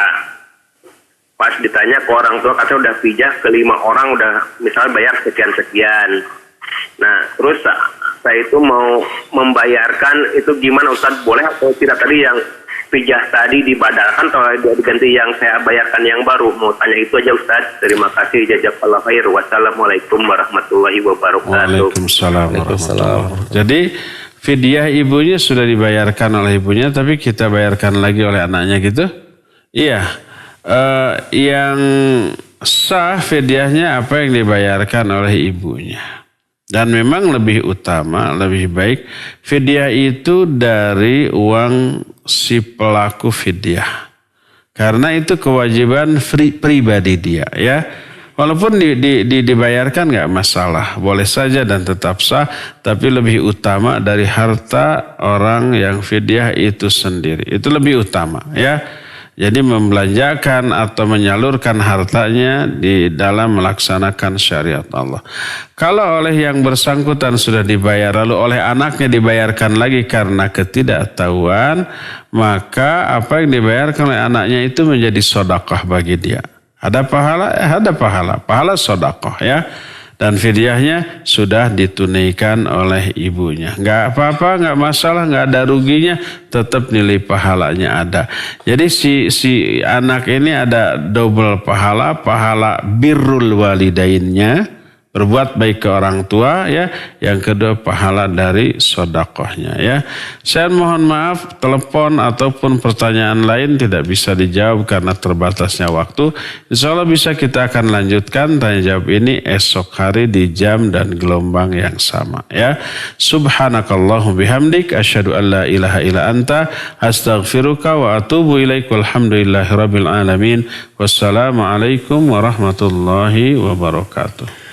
Pas ditanya ke orang tua, katanya udah pijah ke 5 orang, udah misalnya bayar sekian-sekian. Nah, terus saya itu mau membayarkan, itu gimana Ustadz? Boleh atau tidak? Tadi yang pijah tadi dibadalkan atau diganti yang saya bayarkan yang baru? Mau tanya itu aja Ustadz. Terima kasih. Jazakallah khair. Wassalamualaikum warahmatullahi wabarakatuh. Waalaikumsalam warahmatullahi wabarakatuh. Jadi fidyah ibunya sudah dibayarkan oleh ibunya, tapi kita bayarkan lagi oleh anaknya gitu? Iya. Yang sah fidyahnya apa yang dibayarkan oleh ibunya. Dan memang lebih utama, lebih baik fidyah itu dari uang si pelaku fidyah. Karena itu kewajiban pribadi dia ya. Walaupun dibayarkan nggak masalah, boleh saja dan tetap sah, tapi lebih utama dari harta orang yang fidyah itu sendiri. Itu lebih utama ya. Jadi membelanjakan atau menyalurkan hartanya di dalam melaksanakan syariat Allah. Kalau oleh yang bersangkutan sudah dibayar, lalu oleh anaknya dibayarkan lagi karena ketidaktahuan, maka apa yang dibayarkan oleh anaknya itu menjadi sedekah bagi dia. Ada pahala sedekah ya. Dan fidyahnya sudah ditunaikan oleh ibunya. Nggak apa-apa, nggak masalah, nggak ada ruginya, tetap nilai pahalanya ada. Jadi si anak ini ada double pahala birrul walidainnya, berbuat baik ke orang tua ya. Yang kedua pahala dari sedekahnya ya. Saya mohon maaf, telepon ataupun pertanyaan lain tidak bisa dijawab karena terbatasnya waktu. Insya Allah bisa kita akan lanjutkan tanya jawab ini esok hari di jam dan gelombang yang sama ya. Subhanakallahumma bihamdik asyhadu an la ilaha illa anta astaghfiruka wa atubu ilaik. Walhamdulillahirabbil alamin. Wassalamualaikum warahmatullahi wabarakatuh.